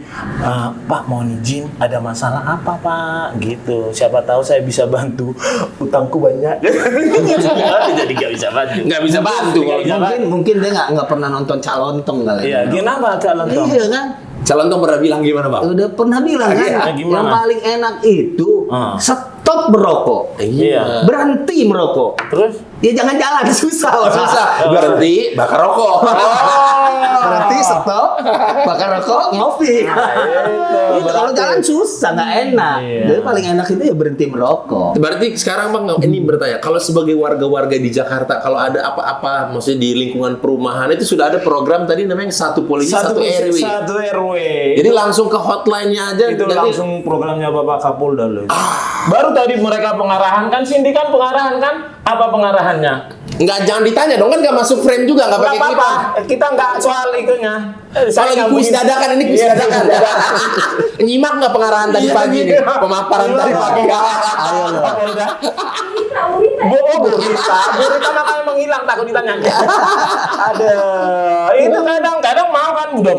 Pak mohon izin ada masalah apa Pak gitu, siapa tahu saya bisa bantu, utangku banyak. Jadi nggak bisa bantu. Nggak bisa bantu kalau Nggak bisa bantu. Mungkin dia nggak pernah nonton Calontong kali. Iya, kenapa calon toh? Iya kan? Calon pernah bilang gimana bang? Udah pernah bilang kan, Iya, gimana? yang paling enak itu stop berokok, Iya. berhenti merokok. Terus? Ya jangan jalan, susah. Susah, berhenti, bakar rokok. Berhenti, stop, bakar rokok, ngopi. Itu kalau jalan susah, nggak enak. Iya. Jadi paling enak itu ya berhenti merokok. Berarti sekarang bang, ini bertanya, kalau sebagai warga-warga di Jakarta, kalau ada apa-apa, maksudnya di lingkungan perumahan itu sudah ada program tadi namanya satu polisi satu RW. Satu RW. Jadi langsung ke hotline-nya aja. Itu nanti- langsung programnya Bapak Kapolda loh. Baru tadi mereka pengarahan kan, Cindy kan pengarahan kan? Apa pengarahannya? Nggak, jangan ditanya dong, kan nggak masuk frame juga, nggak Nggak pakai apa-apa, kita. kita nggak soal itunya. Kalau lagi kuis dadakan, ini kuis Iya, dadakan. Nyimak nggak pengarahan tadi Iya, pagi iya. nih, pemaparan tadi pagi. Ayo lo. Burita makanya menghilang takut ditanya. Ada. Itu kadang-kadang mau kan udah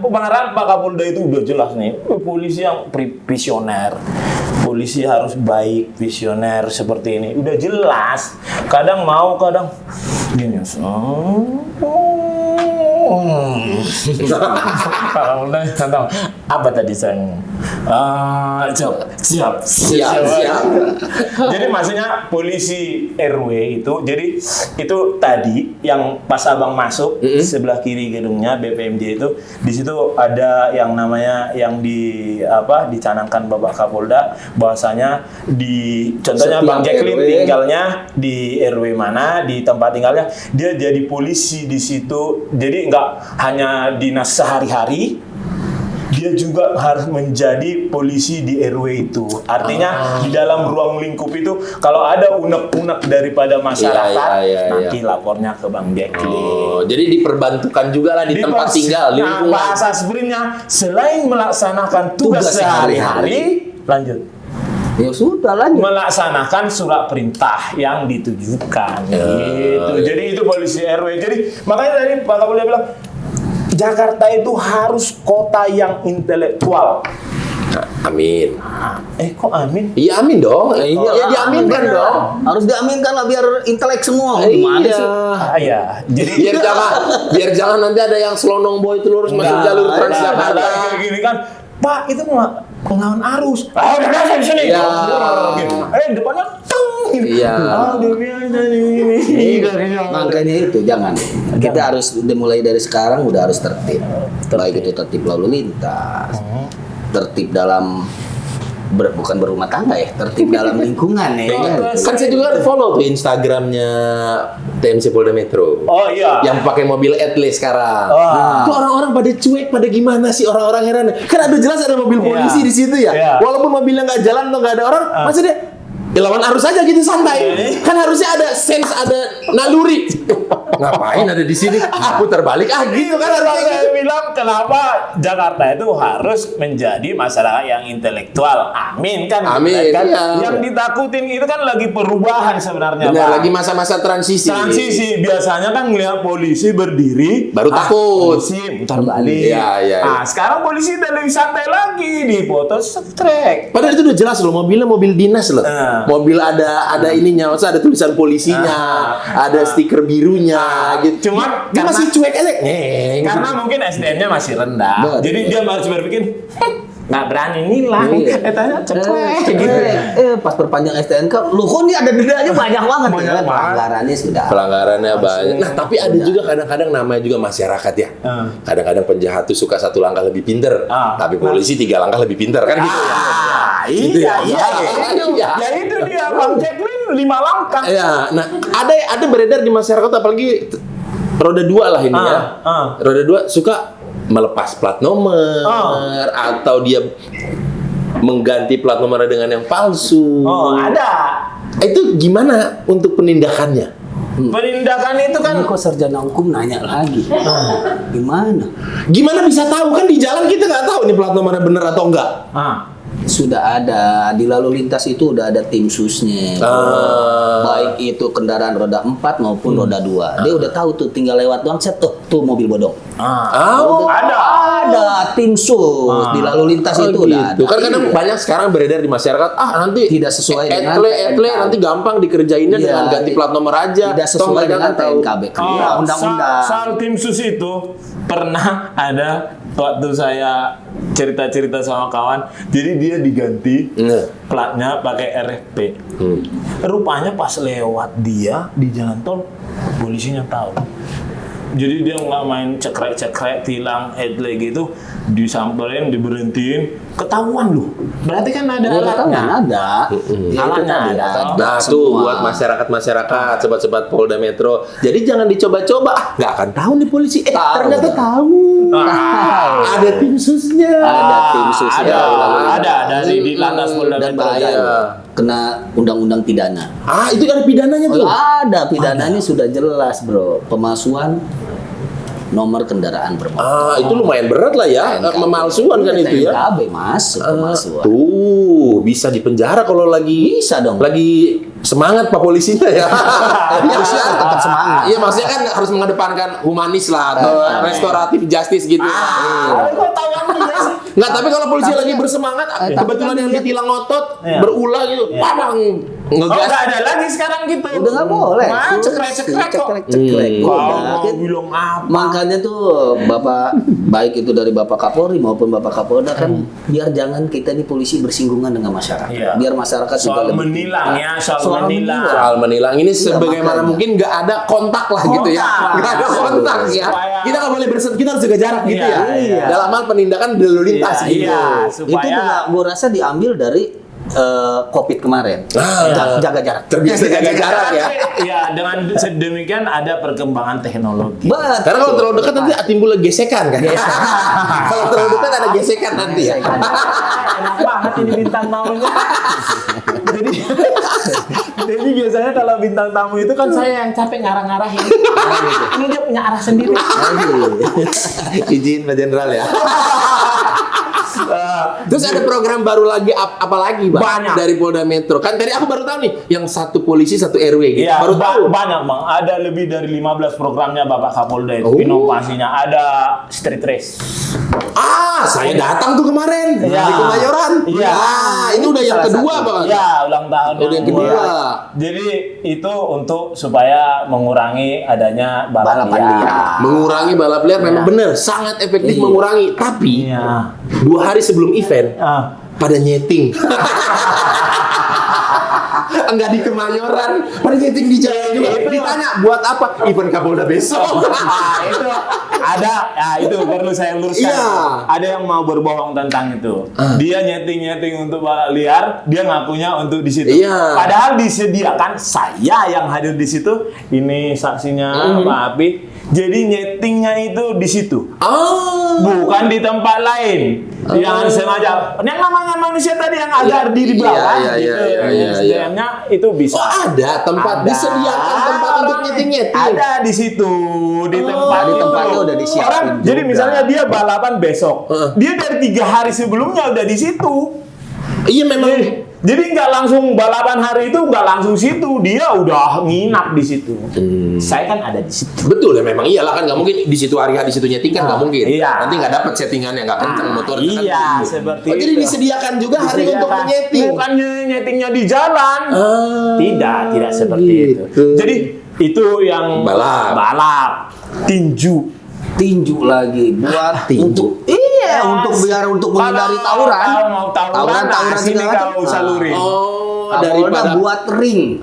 pengarahan Pak Kapolda itu udah jelas nih. Polisi yang visioner. Polisi harus baik, visioner seperti ini. Udah jelas. Kadang mau, kadang gini. Kalau udah tahu apa tadi saya siap. Jadi maksudnya polisi RW itu, jadi itu tadi yang pas abang masuk sebelah kiri gedungnya BPMJ itu, di situ ada yang namanya yang dicanangkan Bapak Kapolda bahwasanya di contohnya Setiap Bang Jacqueline RW. tinggalnya di RW mana, di tempat tinggalnya dia jadi polisi di situ. Jadi nggak hanya dinas sehari-hari, dia juga harus menjadi polisi di RW itu. Artinya di dalam ruang lingkup itu kalau ada unek-unek daripada masyarakat, Iya. nanti lapornya ke Bang Jacqueline. Oh, jadi diperbantukan juga lah di tempat tinggal, di Nah, lingkungan. bahasa sprintnya selain melaksanakan tugas Tugas sehari-hari, lanjut Ya sudah lanjut. melaksanakan surat perintah yang ditujukan gitu. Jadi itu polisi RW. Jadi makanya tadi Pak Kapolda bilang Jakarta itu harus kota yang intelektual. Amin. Kok amin? Iya amin dong. Iya, diaminkan bener. dong. Harus diaminkan lah biar intelek semua. Gimana sih? Ya. Jadi biar jangan nanti ada yang selonong boy telur masuk jalur Transjakarta. kayak gini kan, Pak itu pengelawan arus. Udah saya di sini. Iya. Depannya teng. Iya. Dia biasa ini. Makanya itu jangan. Kita harus dimulai dari sekarang udah harus tertib. Baik itu tertib lalu lintas, tertib dalam bukan berumah tangga ya, tertib dalam lingkungan ya. Kan saya juga follow tuh Instagramnya TMC Polda Metro. Oh iya. Yang pakai mobil Atlas sekarang. Wah. Itu orang-orang pada cuek, pada gimana sih orang-orang heran. Kan ada jelas ada mobil polisi Iya. di situ ya. Iya. Walaupun mobilnya nggak jalan atau nggak ada orang, masih dia lawan arus aja gitu santai. Kan harusnya ada sense, ada naluri. Ngapain ada di sini? Putar balik gitu kan Kalau harusnya. saya bilang kenapa Jakarta itu harus menjadi masyarakat yang intelektual. Amin kan? Amin, Kan? iya. Yang ditakutin itu kan lagi perubahan sebenarnya. Benar, Pak. lagi masa-masa transisi. Transisi biasanya kan ngelihat polisi berdiri Baru takut. polisi putar balik. Iya. Nah, sekarang polisi udah lebih santai lagi di foto strek. Padahal itu udah jelas loh, mobilnya mobil dinas loh. Mobil ada ininya, maksudnya ada tulisan polisinya, ada stiker birunya gitu. Cuman dia karena- masih cuek aja. Ngeng. Karena mungkin SDM-nya masih rendah. Betul. Jadi dia masih berpikir nggak berani nilang. Tanya ceklek gitu. Pas perpanjang STNK, lu kok ini ada dendanya banyak banget. Banyak Ternyata banget. pelanggarannya sudah. Pelanggarannya banyak. Nah, tapi ada juga kadang-kadang namanya juga masyarakat ya. Kadang-kadang penjahat tuh suka satu langkah lebih pinter, tapi polisi 3 langkah lebih pinter kan gitu ya. Gitu ya. Ya itu dia Bang Jacqueline 5 langkah. Ya, nah ada beredar di masyarakat apalagi roda 2 lah ini ya. Roda 2 suka melepas plat nomor atau dia mengganti plat nomor dengan yang palsu. Oh, ada. Itu gimana untuk penindakannya? Penindakan itu kan Ini kok sarjana hukum nanya lagi. Gimana? Gimana bisa tahu kan di jalan kita nggak tahu nih plat nomornya bener atau enggak? Sudah ada di lalu lintas itu udah ada tim susnya. Baik itu kendaraan roda 4 maupun roda 2. Dia udah tahu tuh tinggal lewat doang set tuh mobil bodong. ada ada tim sus di lalu lintas itu udah gitu. ada. Kan kadang banyak sekarang beredar di masyarakat, nanti Tidak sesuai dengan etle nanti gampang dikerjainnya Iya, dengan ganti plat nomor aja. Tidak Toh sesuai mereka dengan nggak tahu. TNKB. Iya, undang-undang. Soal tim sus itu pernah ada waktu saya cerita-cerita sama kawan, jadi dia diganti platnya pakai RFP. Rupanya pas lewat dia di jalan tol, polisinya tahu. Jadi dia nggak main cekrek-cekrek, tilang, etle gitu, disamperin, diberhentiin, ketahuan loh. Berarti kan ada alatnya. Ada. Ya, itu Alatnya tadi, ada. ada Nah semua. tuh buat masyarakat, sobat-sobat Polda Metro. Jadi jangan dicoba-coba, nggak akan tahu nih polisi. Tahu. Ternyata tahu. Ada tim susnya. Ada tim sus. Ada dari di lantas Polda dan Metro bahaya. Jaya. Kena undang-undang pidana. Itu ada pidananya tuh. Ada pidananya sudah jelas, Bro. Pemalsuan nomor kendaraan bermotor. Itu lumayan berat lah ya, TNKB. memalsuan kan itu ya. TNKB masuk pemalsuan. Tuh bisa dipenjara kalau lagi Bisa dong. lagi semangat Pak polisinya ya. Polisinya tetap semangat. Iya maksudnya kan harus mengedepankan humanis lah atau restoratif justice gitu. Kok tahuan dia sih? Nggak, tapi kalau polisi lagi bersemangat, kebetulan yang ditilang ngotot, Iya. berulah gitu, padang Oh, ngegas. nggak ada lagi sekarang gitu. Udah nggak boleh. Wah, cekrek-cekrek kok. Cekrek. Kau Udah. mau bilang apa? Makanya tuh Bapak, baik itu dari Bapak Kapolri maupun Bapak Kapolda kan, biar jangan kita nih polisi bersinggungan dengan masyarakat. Iya. Biar masyarakat juga Soal lebih menilang ya, soal Soal menilang. Soal menilang ini sebagaimana makanya. mungkin nggak ada kontak lah gitu ya, Kontak. nggak ada kontak ya. Supaya- Kita nggak boleh kita harus jaga jarak gitu Iya, ya. iya. Dalam hal penindakan lalu lintas gitu. Iya, Itu supaya juga gue rasa diambil dari COVID kemarin. Jaga jarak. Terbiasa jaga jarak ya. Iya, dengan sedemikian ada perkembangan teknologi. Betul. Karena kalau terlalu dekat nanti timbul gesekan kan. Kalau terlalu dekat ada gesekan nanti ya. Enak banget ini bintang tamunya. jadi biasanya kalau bintang tamu itu kan saya yang capek ngarah-ngarahin. Ini dia punya arah sendiri. Izin Pak Jenderal ya. Terus ada program baru lagi apa lagi Bang? Banyak. Dari Polda Metro. Kan tadi aku baru tahu nih yang satu polisi satu RW gitu. Iya, baru tahu. banyak Bang. Ada lebih dari 15 programnya Bapak Kapolda itu. Oh. Inovasinya ada street race. Saya datang tuh kemarin Iya. di Kemayoran. Iya. Ini udah yang Salah kedua satu. Bang. Iya, ulang tahun Udah yang kedua. Jadi itu untuk supaya mengurangi adanya Balapan balap liar. liar. Mengurangi balap liar memang Iya. benar, sangat efektif Iya. mengurangi. Tapi Iya. 2 hari sebelum event pada nyeting. Enggak di Kemayoran, pada nyeting di jalan juga. Itu. Ditanya buat apa? Event Kapolda besok. Itu ada, itu perlu saya luruskan. Iya. Ada yang mau berbohong tentang itu. Dia nyeting untuk balap liar, dia ngakunya untuk di situ. Iya. Padahal disediakan saya yang hadir di situ. Ini saksinya Pak Api. Jadi nyetingnya itu di situ. Bukan di tempat lain. Jangan sengaja. Yang namanya manusia tadi yang agar diri bawah Iya, gitu. iya. SDM-nya itu bisa. Oh ada tempat, Ada. disediakan tempat untuk nyeting-nyeting. Ada di situ, di tempat di itu. tempatnya udah disiapin Orang, juga. jadi misalnya dia balapan besok, dia dari 3 hari sebelumnya udah di situ. Iya memang. Jadi nggak langsung balapan hari itu, nggak langsung situ, dia udah nginap di situ. Saya kan ada di situ. Betul ya memang iyalah kan nggak mungkin di situ hari di situ nyeting kan nggak mungkin. Iya. Nanti nggak dapat settingannya nggak kencang motor. Iya, seperti Jadi itu. disediakan juga hari untuk Disediakan. menyeting. Bukan nyetingnya di jalan. Tidak seperti itu. Gitu. Jadi itu yang Balap. tinju. Tinju lagi buat Tinju. untuk biar untuk menghindari Kalau tawuran. mau tawuran, nah, sini kau salurin. Daripada buat ring.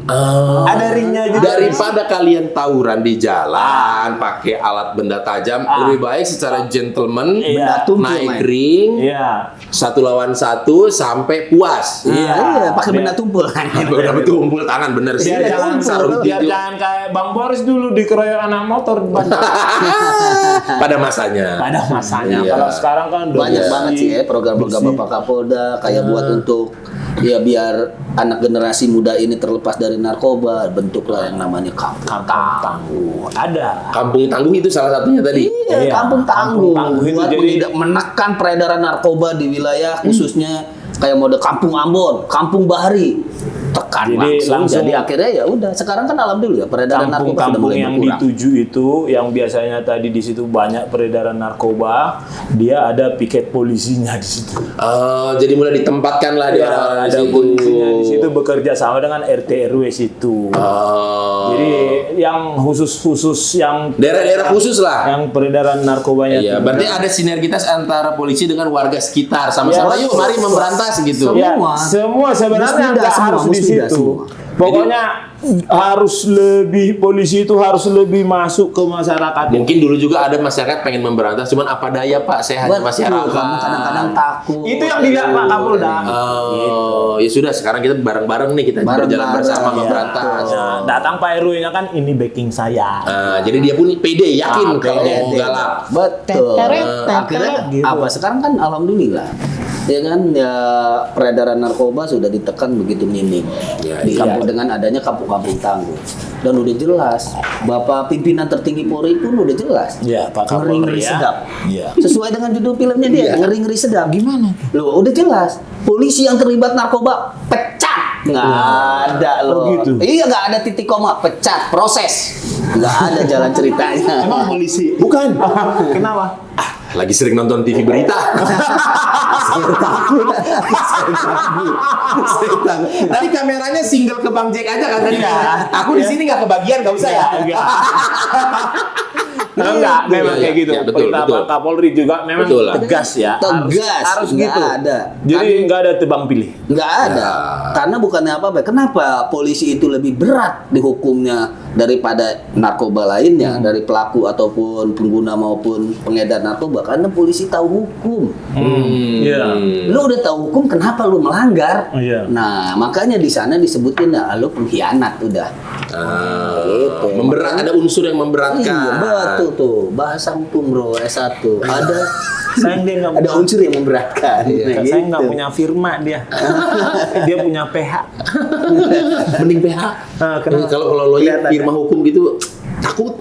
Ada ringnya juga. Daripada kalian tawuran di jalan pakai alat benda tajam, lebih baik secara gentleman Iya. naik ring Iya. 1 lawan 1 sampai puas. Iya, pakai benda tumpul. Udah betul tangan bener sih. Biar jangan Sarung biar tinju. jangan kayak Bang Boris dulu dikeroyok anak motor di Banjar. Pada masanya. Pada masanya. Iya. Kalau sekarang kan udah Banyak bersih, banget sih ya program-program bersih. Bapak Kapolda kayak buat untuk ya biar anak generasi muda ini terlepas dari narkoba, bentuklah yang namanya kampung tangguh. Ada. Kampung Tangguh itu salah satunya tadi. Iya, Iya, kampung tangguh. Kampung Tangguh itu Buat jadi- menekan peredaran narkoba di wilayah khususnya kayak mode Kampung Ambon, Kampung Bahari. tekan Jadi langsung- jadi akhirnya ya udah sekarang kan alhamdulillah peredaran narkoba sudah kampung-kampung mulai yang berkurang. dituju itu, yang biasanya tadi di situ banyak peredaran narkoba, dia ada piket polisinya di situ. Jadi mulai ditempatkan lah di Ya, orang-orang di ada situ. polisinya di situ bekerja sama dengan RT RW situ. Jadi yang khusus yang daerah-daerah khusus lah. yang peredaran narkobanya Iya, tinggi. berarti ada sinergitas antara polisi dengan warga sekitar. Sama-sama Ya, yuk mari memberantas gitu. Ya, Semua. semua sebenarnya Muslidah nggak semua, harus di muslidah situ. semua. Pokoknya harus lebih, polisi itu harus lebih masuk ke masyarakat. Mungkin dulu juga ada masyarakat pengen memberantas, cuman apa daya Pak, saya hanya Betul, masyarakat. kamu kadang-kadang takut. Itu yang dilihat Pak Kapolda. Oh, ya sudah sekarang kita bareng-bareng nih kita Bareng-bareng, berjalan bersama iya. memberantas. Nah, datang Pak RW-nya kan ini backing saya. Jadi dia pun pede, yakin kalau Pede. mau galak. Betul. Teret, Akhirnya gitu. apa sekarang kan alhamdulillah ya kan ya peredaran narkoba sudah ditekan begitu minim Ya, di iya. kampung dengan adanya kampung-kampung tangguh dan udah jelas Bapak pimpinan tertinggi Polri pun udah jelas Iya, Pak ngeri-ngeri Kapolri ya. sedap Iya. sesuai dengan judul filmnya dia Iya. ngeri-ngeri sedap gimana loh udah jelas polisi yang terlibat narkoba pecat nggak ada loh Oh, gitu? iya nggak ada titik koma pecat proses nggak ada jalan ceritanya Emang polisi? Bukan. Kenapa? Lagi sering nonton TV berita. saya takut Tadi kameranya single ke Bang Jack aja kan tadi. Iya. Aku di sini nggak kebagian, nggak usah ya. Enggak. Enggak, memang Iya, kayak gitu. iya, betul, Perintah betul. Pak Kapolri juga memang Betul lah. tegas ya. tegas Harus nggak gitu. ada Jadi nggak ada tebang pilih. nggak ada Ya. karena bukannya apa-apa kenapa polisi itu lebih berat dihukumnya daripada narkoba lainnya dari pelaku ataupun pengguna maupun pengedar narkoba karena polisi tahu hukum Iya. lu udah tahu hukum kenapa lu melanggar Oh, iya. nah makanya di sana disebutin ya lu pengkhianat udah Gitu. Ada unsur yang memberatkan. iya betul tuh bahasa hukum bro S1 ada Sayang dia nggak ada unsur yang memberatkan nah, Saya nggak gitu. punya firma dia. Dia punya PH. Mending PH. Kenapa? Kalau lawyer Kelihatan. firma hukum gitu takut.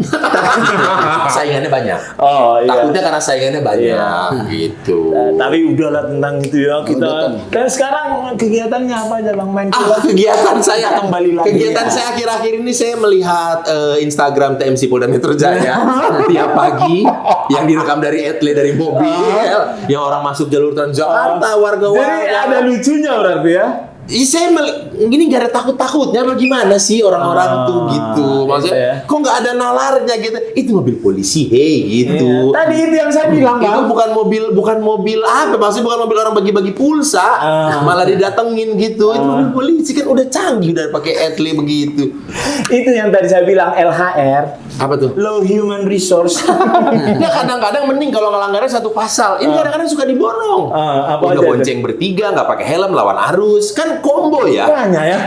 Saingannya banyak. Oh iya. Takutnya karena saingannya banyak gitu. Tapi udahlah tentang itu ya kita. Udah, Dan sekarang kegiatannya apa aja Bang main bola? Kegiatan saya Kembali lagi. Kegiatan saya akhir-akhir ini saya melihat Instagram TMC Polda Metro Jaya tiap pagi yang direkam dari etle dari mobil, yang orang masuk jalur Transjakarta, Jadi warga-warga. ada lucunya berarti ya. Gini gak ada takut-takutnya apa gimana sih orang-orang tuh gitu. Maksudnya gitu ya. kok nggak ada nalarnya gitu. Itu mobil polisi hey gitu. Tadi itu yang saya bilang Itu Bang. bukan mobil apa, maksudnya bukan mobil orang bagi-bagi pulsa, malah didatengin gitu. Itu mobil polisi kan udah canggih udah pakai etle begitu. Itu yang tadi saya bilang LHR, Apa tuh? low human resource. Nah kadang-kadang mending kalau ngelanggarnya satu pasal. Ini kadang-kadang suka diborong. Apa Udah aja bonceng bertiga, nggak pakai helm, lawan arus, kan combo ya. Banyak ya.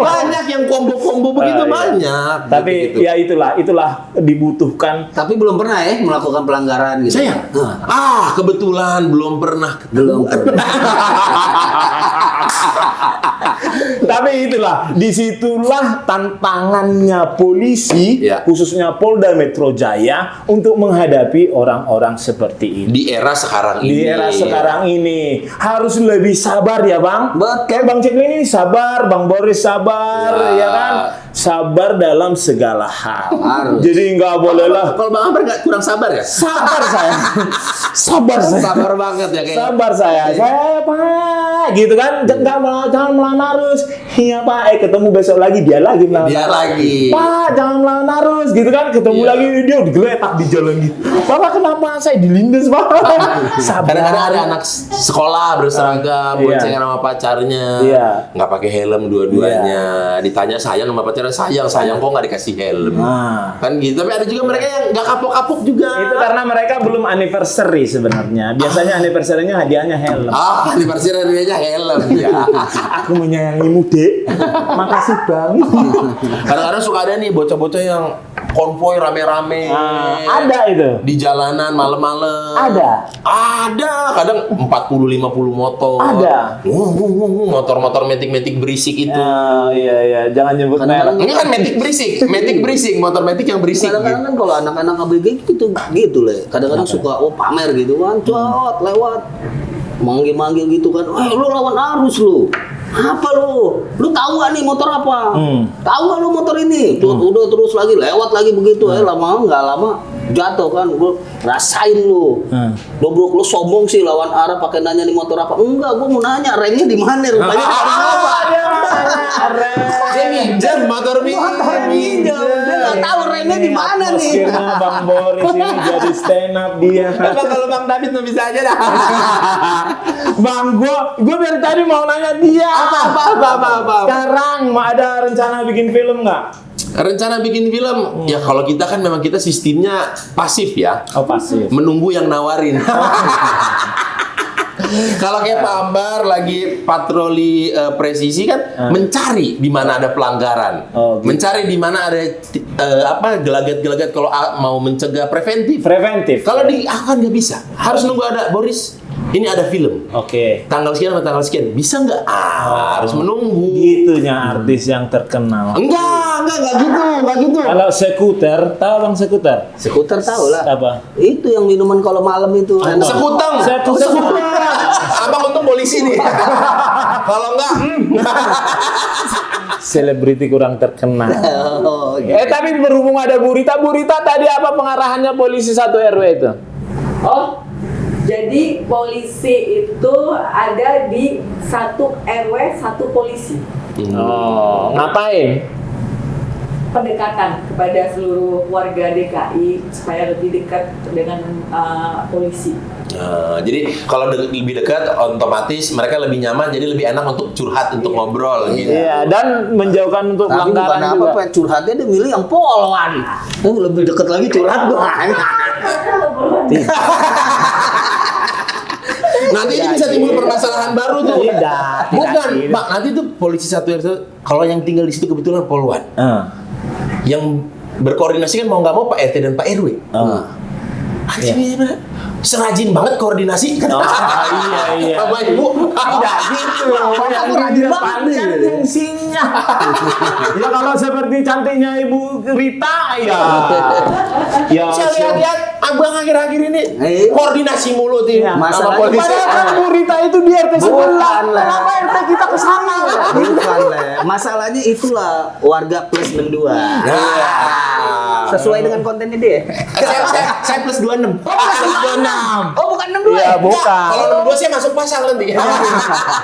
Banyak yang combo-combo begitu Iya. banyak. Tapi gitu. ya itulah dibutuhkan. tapi belum pernah ya melakukan pelanggaran gitu Saya, Nah, kebetulan belum pernah. belum pernah Tapi itulah, disitulah tantangannya polisi, Ya. khususnya Polda Metro Jaya, untuk menghadapi orang-orang seperti ini. Di era sekarang ini. Di era sekarang ini harus lebih sabar ya Bang. Betul. Kayak Bang Ceklin ini sabar, Bang Boris sabar, Ya. ya kan? Sabar dalam segala hal. Harus. Jadi nggak boleh lah. Kalau Bang Ambar nggak kurang sabar ya? Sabar saya, sabar saya. Sabar banget ya kayak. Sabar saya Pak, gitu kan, jangan melawan arus. Iya Pak, ketemu besok lagi dia lagi melawan Dia arus. lagi. Pak, jangan melawan arus, gitu kan, ketemu Iya. lagi dia digeletak di jalan gitu. Bapak kenapa saya dilindas Pak? Sabar. Kadang-kadang ada anak sekolah berseragam, Iya. boncengan sama pacarnya, Iya. nggak pakai helm dua-duanya. Ditanya sayang sama pacarnya, sayang kok nggak dikasih helm. Nah. Kan gitu. Tapi ada juga mereka yang nggak kapok-kapok juga. Itu karena mereka belum anniversary sebenarnya. Biasanya anniversary-nya hadiahnya helm. Anniversary aja helm ya. Aku menyayangimu, Dek. Makasih Bang. Kadang-kadang suka ada nih bocah-bocah yang konvoy rame-rame. Ada itu. Di jalanan malam-malam. Ada. Ada. Kadang 40-50 motor. Ada. Motor-motor metik-metik berisik itu. Iya, jangan nyebut Kadang-kadang merek. Ini kan metik berisik, motor metik yang berisik. kadang-kadang kan kalau anak-anak ABG gitu le kadang-kadang suka pamer gitu kan cot lewat manggil-manggil gitu kan lu lawan arus lu Apa lu? Lu tahu nggak nih motor apa? Tahu nggak lu motor ini? Udah terus lagi lewat lagi begitu, lama nggak lama jatuh kan. Gue rasain lu. Bobrok lu sombong sih lawan arah pakai nanya nih motor apa? Enggak, gue mau nanya remnya di mana? Rupanya Dia minjem motor minjem. Dia nggak tahu remnya di mana nih. Akhirnya Bang Boris ini jadi stand up dia. Coba kalau Bang David mah bisa aja dah. Bang, gue dari tadi mau nanya dia. Apa. Sekarang mau ada rencana bikin film nggak? Rencana bikin film, ya kalau kita kan memang kita sistemnya pasif ya. Oh pasif. Menunggu yang nawarin. Kalau kayak Pak Ambar lagi patroli presisi kan mencari di mana ada pelanggaran, Oh, gitu. mencari di mana ada gelagat-gelagat kalau mau mencegah preventif. Preventif. Kalau di aku kan nggak bisa, harus nunggu ada Boris. Ini ada film. Oke. Tanggal sekian sama tanggal sekian, bisa nggak? Harus menunggu. Gitunya artis yang terkenal. Enggak gitu. Kalau skuter, tahu Bang skuter? Skuter tahu lah. Apa? Itu yang minuman kalau malam itu. Enak. Sekuteng. Skuter. Abang untung polisi nih. Kalau enggak, Selebriti kurang terkenal. Oh, gitu. Tapi berhubung ada Burita tadi apa pengarahannya polisi 1 RW itu? Oh, jadi polisi itu ada di 1 RW 1 polisi. Oh, ngapain? Pendekatan kepada seluruh warga DKI supaya lebih dekat dengan polisi. Nah, jadi kalau lebih dekat, otomatis mereka lebih nyaman, jadi lebih enak untuk curhat, untuk ngobrol gitu. Iya, dan menjauhkan untuk Tapi bukan pelanggaran apa, juga. Pak. Curhatnya dia milih yang polwan. Lebih deket lagi curhat gua. Nanti ini bisa timbul permasalahan baru tuh. Tidak, Bukan, tidak. Pak. Nanti tuh polisi 1 RW kalau yang tinggal di situ kebetulan polwan. Yang berkoordinasi kan mau nggak mau Pak RT dan Pak RW. Anjing ini bener. Serajin banget koordinasi. Iya. Bapak Ibu. Tidak gitu. Yang rajin banget. kan tensinya. Ya kalau seperti cantiknya Ibu Rita, ya. Ya. Saya lihat-lihat abang akhir-akhir ini koordinasi mulu tuh Iya. sama Masalahnya polisi. Padahal kan Bu Rita itu di RT sebelah. Bukan lah. Kenapa RT kita ke sana? Bukan, Le. Masalahnya itulah warga plus mendua. Nah. Sesuai dengan kontennya dia. Saya plus 26. Oh, bukan 62 Iya, ya? bukan. Kalau nomor 2 saya masuk pasang nanti.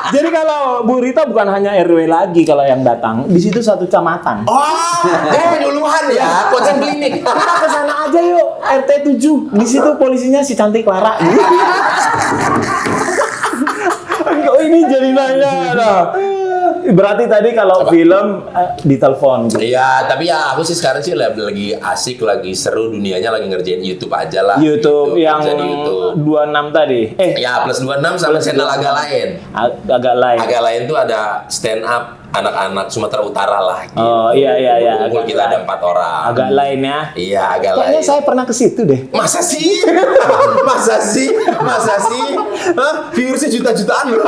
Jadi kalau Bu Rita bukan hanya RW lagi kalau yang datang, di situ 1 kecamatan. Oh, ini penyuluhan ya, coaching klinik. Kita ke sana aja yuk, RT 7. Di situ polisinya si cantik Clara. Oh, ini jadi nanya. Nah. Berarti tadi kalau film ditelepon gitu. Iya, tapi ya aku sih sekarang sih lagi asik, lagi seru, dunianya lagi ngerjain YouTube aja lah. YouTube yang kerja di YouTube. 26 tadi. Ya, plus 26 sama channel agak lain. Agak lain. Agak lain tuh ada stand up anak-anak Sumatera Utara lah. Gitu. Oh, iya. Kumpul kita ada 4 orang. Agak lain ya. Iya, agak Kayaknya lain. saya pernah ke situ deh. Masa sih? Masa sih? Hah? Viewersnya juta-jutaan loh.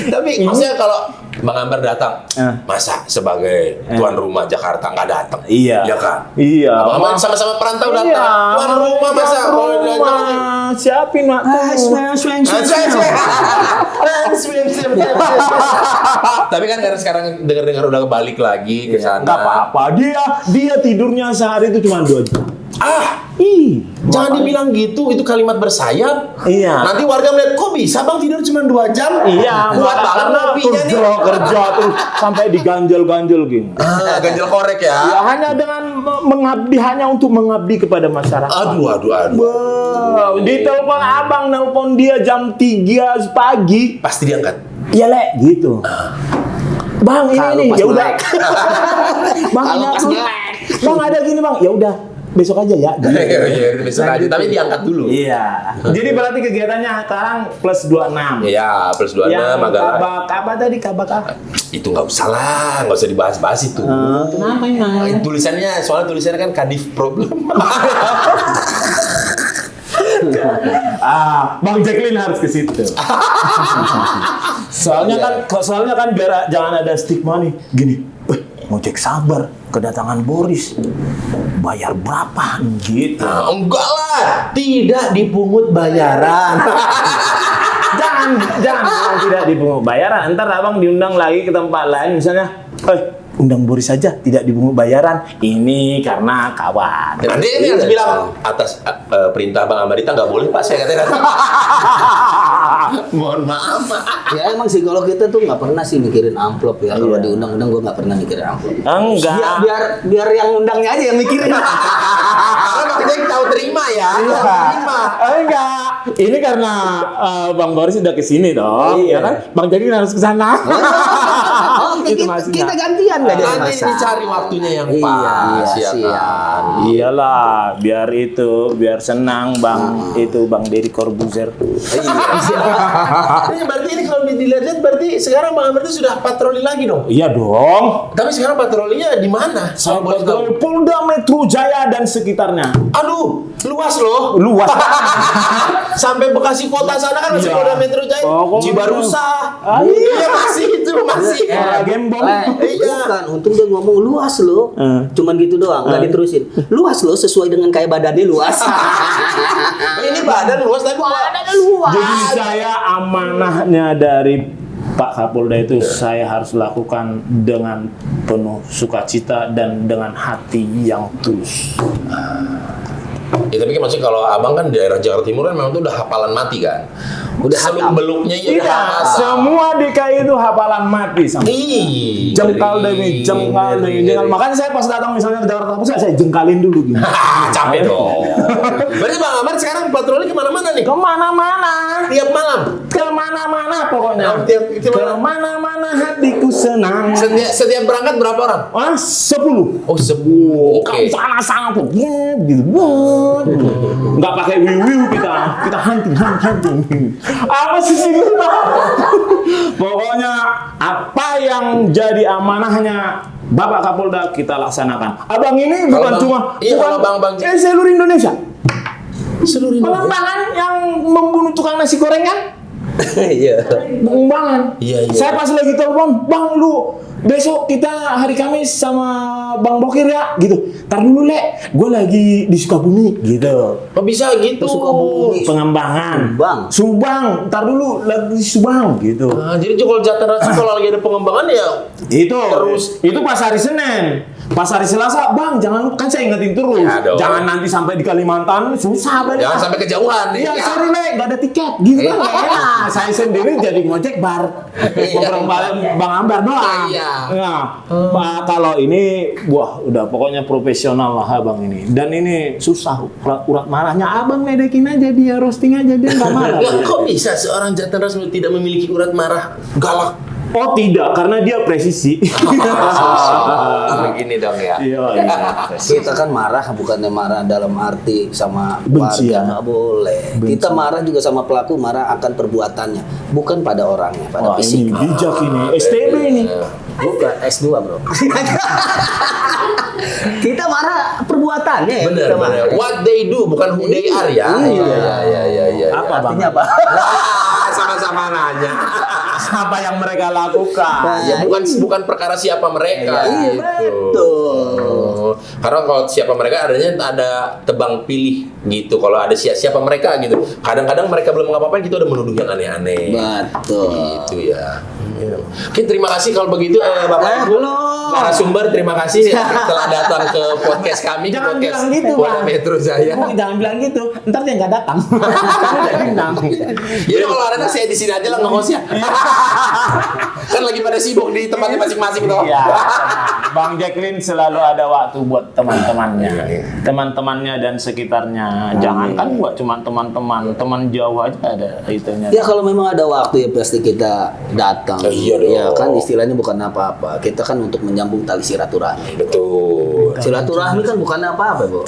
Tapi maksudnya kalau Bang Ambar datang, masa sebagai tuan rumah Jakarta nggak datang? Iya. Ya kan? Iya. Abang Ambar sama-sama perantau datang. Iya. Tuan rumah masa? Siapin waktu. Tapi kan karena sekarang dengar-dengar udah balik lagi ke sana. Gak apa-apa. Dia tidurnya sehari itu cuma 2 jam. Jangan dibilang gitu, itu kalimat bersayap. Iya. Nanti warga melihat, kok bisa bang tidur cuma 2 jam? Iya, Kuat banget karena ngopinya nih. kerja terus sampai diganjel-ganjel gitu. Ganjel korek ya. Ya hanya dengan mengabdi, hanya untuk mengabdi kepada masyarakat. Aduh. Wow, di telepon abang, nelpon dia jam 3 pagi. Pasti diangkat. Iya le, gitu. Bang Kalau ini pas ya udah. melek. Bang Kalau ini pas aku- melek. Bang ada gini bang, ya udah besok aja ya. Iya, besok aja. Tapi diangkat dulu. Iya. Jadi berarti kegiatannya sekarang plus 26. Iya, plus 26 Yang agak. kabak apa tadi kabak apa? Itu nggak usah lah, nggak usah dibahas-bahas itu. Kenapa emang? Tulisannya, soalnya tulisannya kan kadif problem. Bang Jacqueline harus ke situ. soalnya kan biar jangan ada stigma nih. Gini, ngojek sabar kedatangan Boris. Bayar berapa? Gitu. Enggak lah, tidak dipungut bayaran. jangan bilang tidak dipungut bayaran. Ntar abang diundang lagi ke tempat lain misalnya, undang Boris saja tidak dipungut bayaran. Ini karena kawan. Nanti ini harus bilang atas perintah Bang Amarita nggak boleh Pak, saya katanya. Mohon maaf Pak. Ya emang sih kalau kita tuh nggak pernah sih mikirin amplop ya. Kalau diundang-undang gue nggak pernah mikirin amplop. Enggak. Biar yang undangnya aja yang mikirin. Karena Bang Jack tahu terima ya. Terima. Enggak. Ini karena Bang Boris udah kesini dong, ya kan? Bang Jadi harus ke sana. Itu maksudnya. Kita gantian nggak jadi Nanti masalah. dicari waktunya yang Iya, pas, ya siap. kan? Iyalah, biar senang Bang Bang Deddy Corbuzier. Ini berarti ini kalau dilihat-lihat berarti sekarang Bang Amarita sudah patroli lagi dong. Iya dong. Tapi sekarang patrolinya di mana? Saya Kalau boleh tahu. patroli Polda Metro Jaya dan sekitarnya. Aduh, luas loh. Luas. Sampai Bekasi kota sana kan masih Iya. Polda Metro Jaya. Oh, Cibarusa. Iya. Iya masih itu masih. Gembong. Bukan, untung dia ngomong luas loh. Cuman gitu doang, nggak diterusin. Luas loh, sesuai dengan kayak badannya luas. Ini badan luas tapi Badannya luas. Jadi saya amanahnya dari Pak Kapolda itu saya harus lakukan dengan penuh sukacita dan dengan hati yang tulus. Ya tapi kan maksudnya kalau abang kan di daerah Jakarta Timur kan memang itu udah hafalan mati kan. Udah seluk beluknya ya udah Tidak, hafal. semua DKI itu hafalan mati sama. Ih, Jengkal demi jengkal demi jengkal. Makanya saya pas datang misalnya ke Jakarta Pusat saya jengkalin dulu gitu. Capek dong. Berarti Bang Amar sekarang patroli kemana-mana nih? Kemana-mana, Tiap malam. kemana-mana pokoknya. Oh, tiap mana? Kemana-mana hatiku senang. Setiap berangkat berapa orang? 10. Oh 10. Kamu Oke. sana tuh, gitu. Nggak pakai wiu kita hunting. Apa sih ini? Pokoknya apa yang jadi amanahnya Bapak Kapolda kita laksanakan. Abang ini Kalau bukan Bang- cuma iya, kalau Bang seluruh Indonesia. Seluruh Indonesia. Pengembangan yang membunuh tukang nasi goreng kan? Iya. Pengembangan. Iya. Saya pas lagi telepon, Bang lu besok kita hari Kamis sama Bang Bokir ya, gitu. Tar dulu Le, gue lagi di Sukabumi, gitu. Oh bisa gitu. Sukabumi. Pengembangan. Subang. Tar dulu lagi di Subang, gitu. Nah, jadi kalau Jatah Rasi kalau lagi ada pengembangan ya Itu terus. itu pas hari Senin. Pas hari Selasa, Bang jangan lupa, kan saya ingetin terus. Ya dong. Jangan nanti sampai di Kalimantan susah banget. Jangan sampai kejauhan. Iya, sorry Le, gak ada tiket. Gitu kan gak enak. Saya sendiri jadi ngojek bar. Ngobrol Bang Ambar doang. Iya. Nah, Pak, kalau ini, wah udah pokoknya profesional lah abang ini. Dan ini susah, urat marahnya abang ledekin aja dia, roasting aja dia nggak marah. Nggak, kok bisa seorang Jatah Ras tidak memiliki urat marah galak? Oh tidak, karena dia presisi. Begini dong ya. Iya. Kita kan marah bukannya marah dalam arti sama Benci, warga, ya? nggak boleh. Kita marah juga sama pelaku, marah akan perbuatannya, bukan pada orangnya, pada Wah ini fisik. bijak ini, STB ini. Bukan S2 bro. Kita marah perbuatannya ya. Bener, kita marah. bener. What they do, bukan who they are ya. Iya. Apa bang? Artinya apa? Sama-sama nanya. Apa yang mereka lakukan? Ya bukan perkara siapa mereka. Iya, gitu. betul. Karena kalau siapa mereka adanya ada tebang pilih gitu. Kalau ada siapa mereka gitu. Kadang-kadang mereka belum ngapa-ngapain kita udah menuduh yang aneh-aneh. Betul. Gitu ya. Oke, terima kasih kalau begitu Bapak Ibu. belum. Narasumber terima kasih telah datang ke podcast kami. Jangan podcast bilang gitu, Polda Bang. Metro Jaya. Bu, jangan bilang gitu. Ntar dia nggak datang. Kamu udah bintang. Jadi kalau ada saya di sini aja lah nge-host ya. Kan lagi pada sibuk di tempatnya masing-masing toh. Iya. Bang Jacqueline selalu ada waktu buat teman-temannya, teman-temannya dan sekitarnya. Jangan kan buat cuma teman-teman, teman jauh aja ada itunya. Ya kalau memang ada waktu ya pasti kita datang. Iya dong. Ya kan istilahnya bukan apa-apa. Kita kan untuk menyambung tali silaturahmi. Betul. Silaturahmi kan bukan apa-apa, Bu.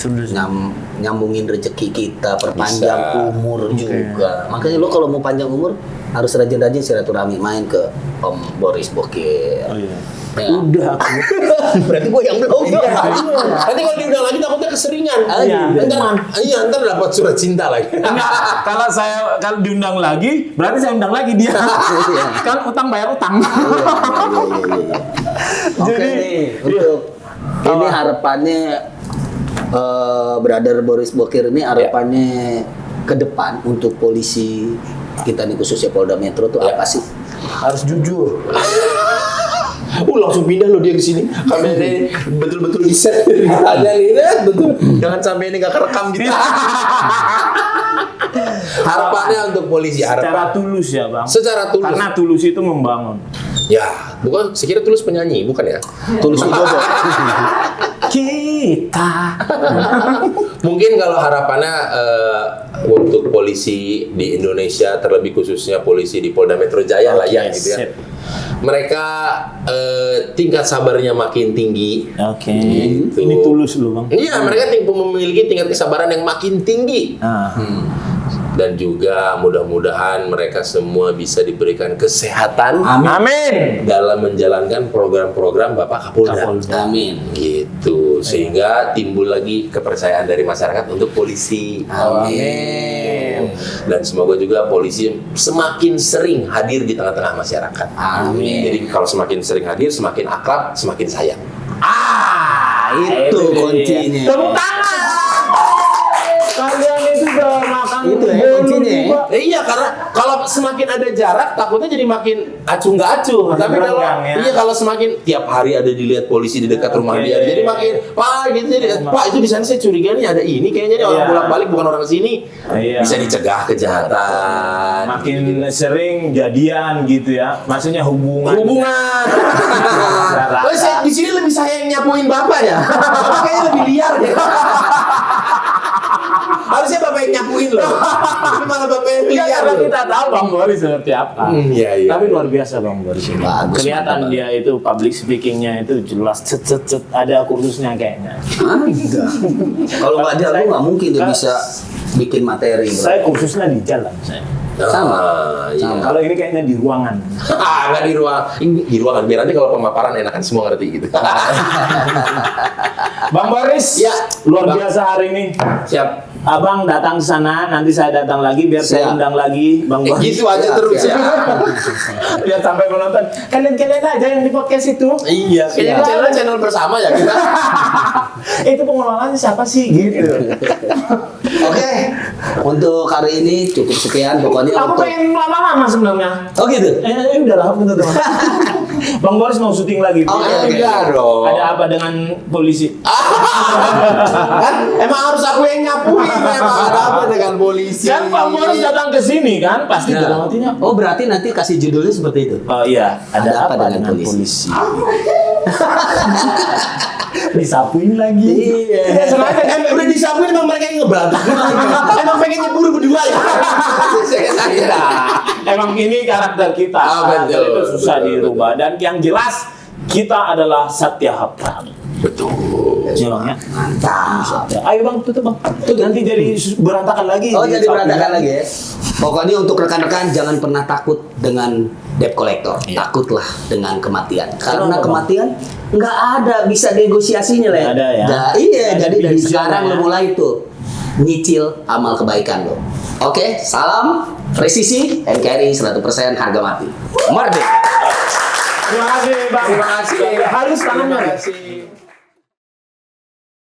Nyambungin rezeki kita, perpanjang umur juga. Makanya lo kalau mau panjang umur harus rajin-rajin silaturahmi, main ke Om Boris Bokir. Oh iya. Ya. Udah aku. Berarti gue yang belum. Nanti kalau diundang lagi takutnya keseringan. Iya. Ntar dapat surat cinta lagi. Enggak, kalau diundang lagi, berarti saya undang lagi dia. Kan utang bayar utang. Oke Jadi, nih, untuk ini harapannya Brother Boris Bokir ini harapannya ke depan untuk polisi kita nih khususnya Polda Metro tuh apa sih? Harus jujur. Langsung pindah lo dia ke sini. Kameranya betul-betul di set. Ada nih, lihat betul. Jangan sampai ini nggak kerekam gitu. Harapannya untuk polisi, Secara harapan. tulus ya bang. Secara tulus. Karena tulus itu membangun. Ya, bukan. Sekira Tulus penyanyi, bukan ya? Tulus Widodo. Kita. Mungkin kalau harapannya untuk polisi di Indonesia, terlebih khususnya polisi di Polda Metro Jaya lah ya, gitu ya. sip. Mereka tingkat sabarnya makin tinggi. Oke. Gitu. Ini tulus lu bang. Iya, mereka memiliki tingkat kesabaran yang makin tinggi. Nah. Dan juga mudah-mudahan mereka semua bisa diberikan kesehatan Amin. dalam menjalankan program-program Bapak Kapolda. Amin. Gitu, sehingga timbul lagi kepercayaan dari masyarakat untuk polisi. Amin. Dan semoga juga polisi semakin sering hadir di tengah-tengah masyarakat. Amin. Jadi kalau semakin sering hadir, semakin akrab, semakin sayang. Itu kuncinya. Tepuk tangan. Kalian itu udah makan Itu ya bolu kuncinya ya. juga. Iya, karena kalau semakin ada jarak, takutnya jadi makin acuh nggak acuh. Tapi kalau renggang, ya. iya kalau semakin tiap hari ada dilihat polisi di dekat rumah Oke. dia, jadi makin gitu. Jadi Pak itu di sana saya curiga nih ada ini, kayaknya dia orang Iya. bolak-balik bukan orang sini. Iya. Bisa dicegah kejahatan. Makin sering jadian gitu ya. Maksudnya hubungan. Oh, saya di sini lebih sayang nyapuin bapak ya. Bapak kayaknya lebih liar deh. Harusnya bapak yang nyapuin loh. Tapi malah bapak yang Iya, liar karena loh. kita tahu Bang Boris seperti apa. Iya. Tapi luar biasa Bang Boris ini. Bagus, Kelihatan mantap. dia itu public speakingnya itu jelas cet ada kursusnya kayaknya. Enggak. Kalau nggak jago nggak mungkin dia bisa bikin materi. Bro. Saya kursusnya di jalan saya. Sama. Iya. Sama. Kalau ini kayaknya di ruangan. Nggak di ruang. Ini di ruangan. Biar nanti kalau pemaparan enakan semua ngerti gitu. Bang Boris, Ya, luar Bang. biasa hari ini. Siap. Abang datang ke sana, nanti saya datang lagi biar saya Siap. undang lagi Bang Boris. Gitu aja terus ya. Biar sampai penonton. Kalian aja yang di podcast itu. Iya. Kayaknya channel bersama ya kita. Itu pengelolaannya siapa sih gitu. Oke. Untuk hari ini cukup sekian pokoknya Aku untuk. pengen lama-lama sebenarnya. Oh gitu. Udah lah, teman-teman. Bang Boris mau syuting lagi. Oke. Enggak dong. Ada apa dengan polisi? Kan emang harus aku yang nyapuin. Emang ada apa dengan polisi? Kan Bang Boris datang ke sini kan, pasti Nah. dalam hatinya. Oh berarti nanti kasih judulnya seperti itu. Oh iya, ada apa dengan polisi? Disapuin lagi. Iya. Sengaja kan udah disapuin emang mereka yang ngeberantakin. Emang pengen nyebur berdua ya. Emang ini karakter kita. Betul. Itu susah Betul, dirubah. Dan yang jelas kita adalah Satya Hapran. Betul. Ya Bang ya. Mantap. Ayo Bang, tutup Bang. Nanti jadi berantakan lagi. Oh jadi Disapuin berantakan lagi. lagi ya. Pokoknya untuk rekan-rekan jangan pernah takut dengan debt collector. Takutlah dengan kematian. Karena Kenapa, Bang? kematian nggak ada bisa negosiasinya lah. Nggak ada ya? Iya, Nggak ada jadi dari pilihan sekarang ya. lo mulai tuh nyicil amal kebaikan lo. Oke, salam presisi and carry 100% harga mati. Merdeka. Terima kasih Bang. Terima kasih. Halus tangannya. Terima kasih.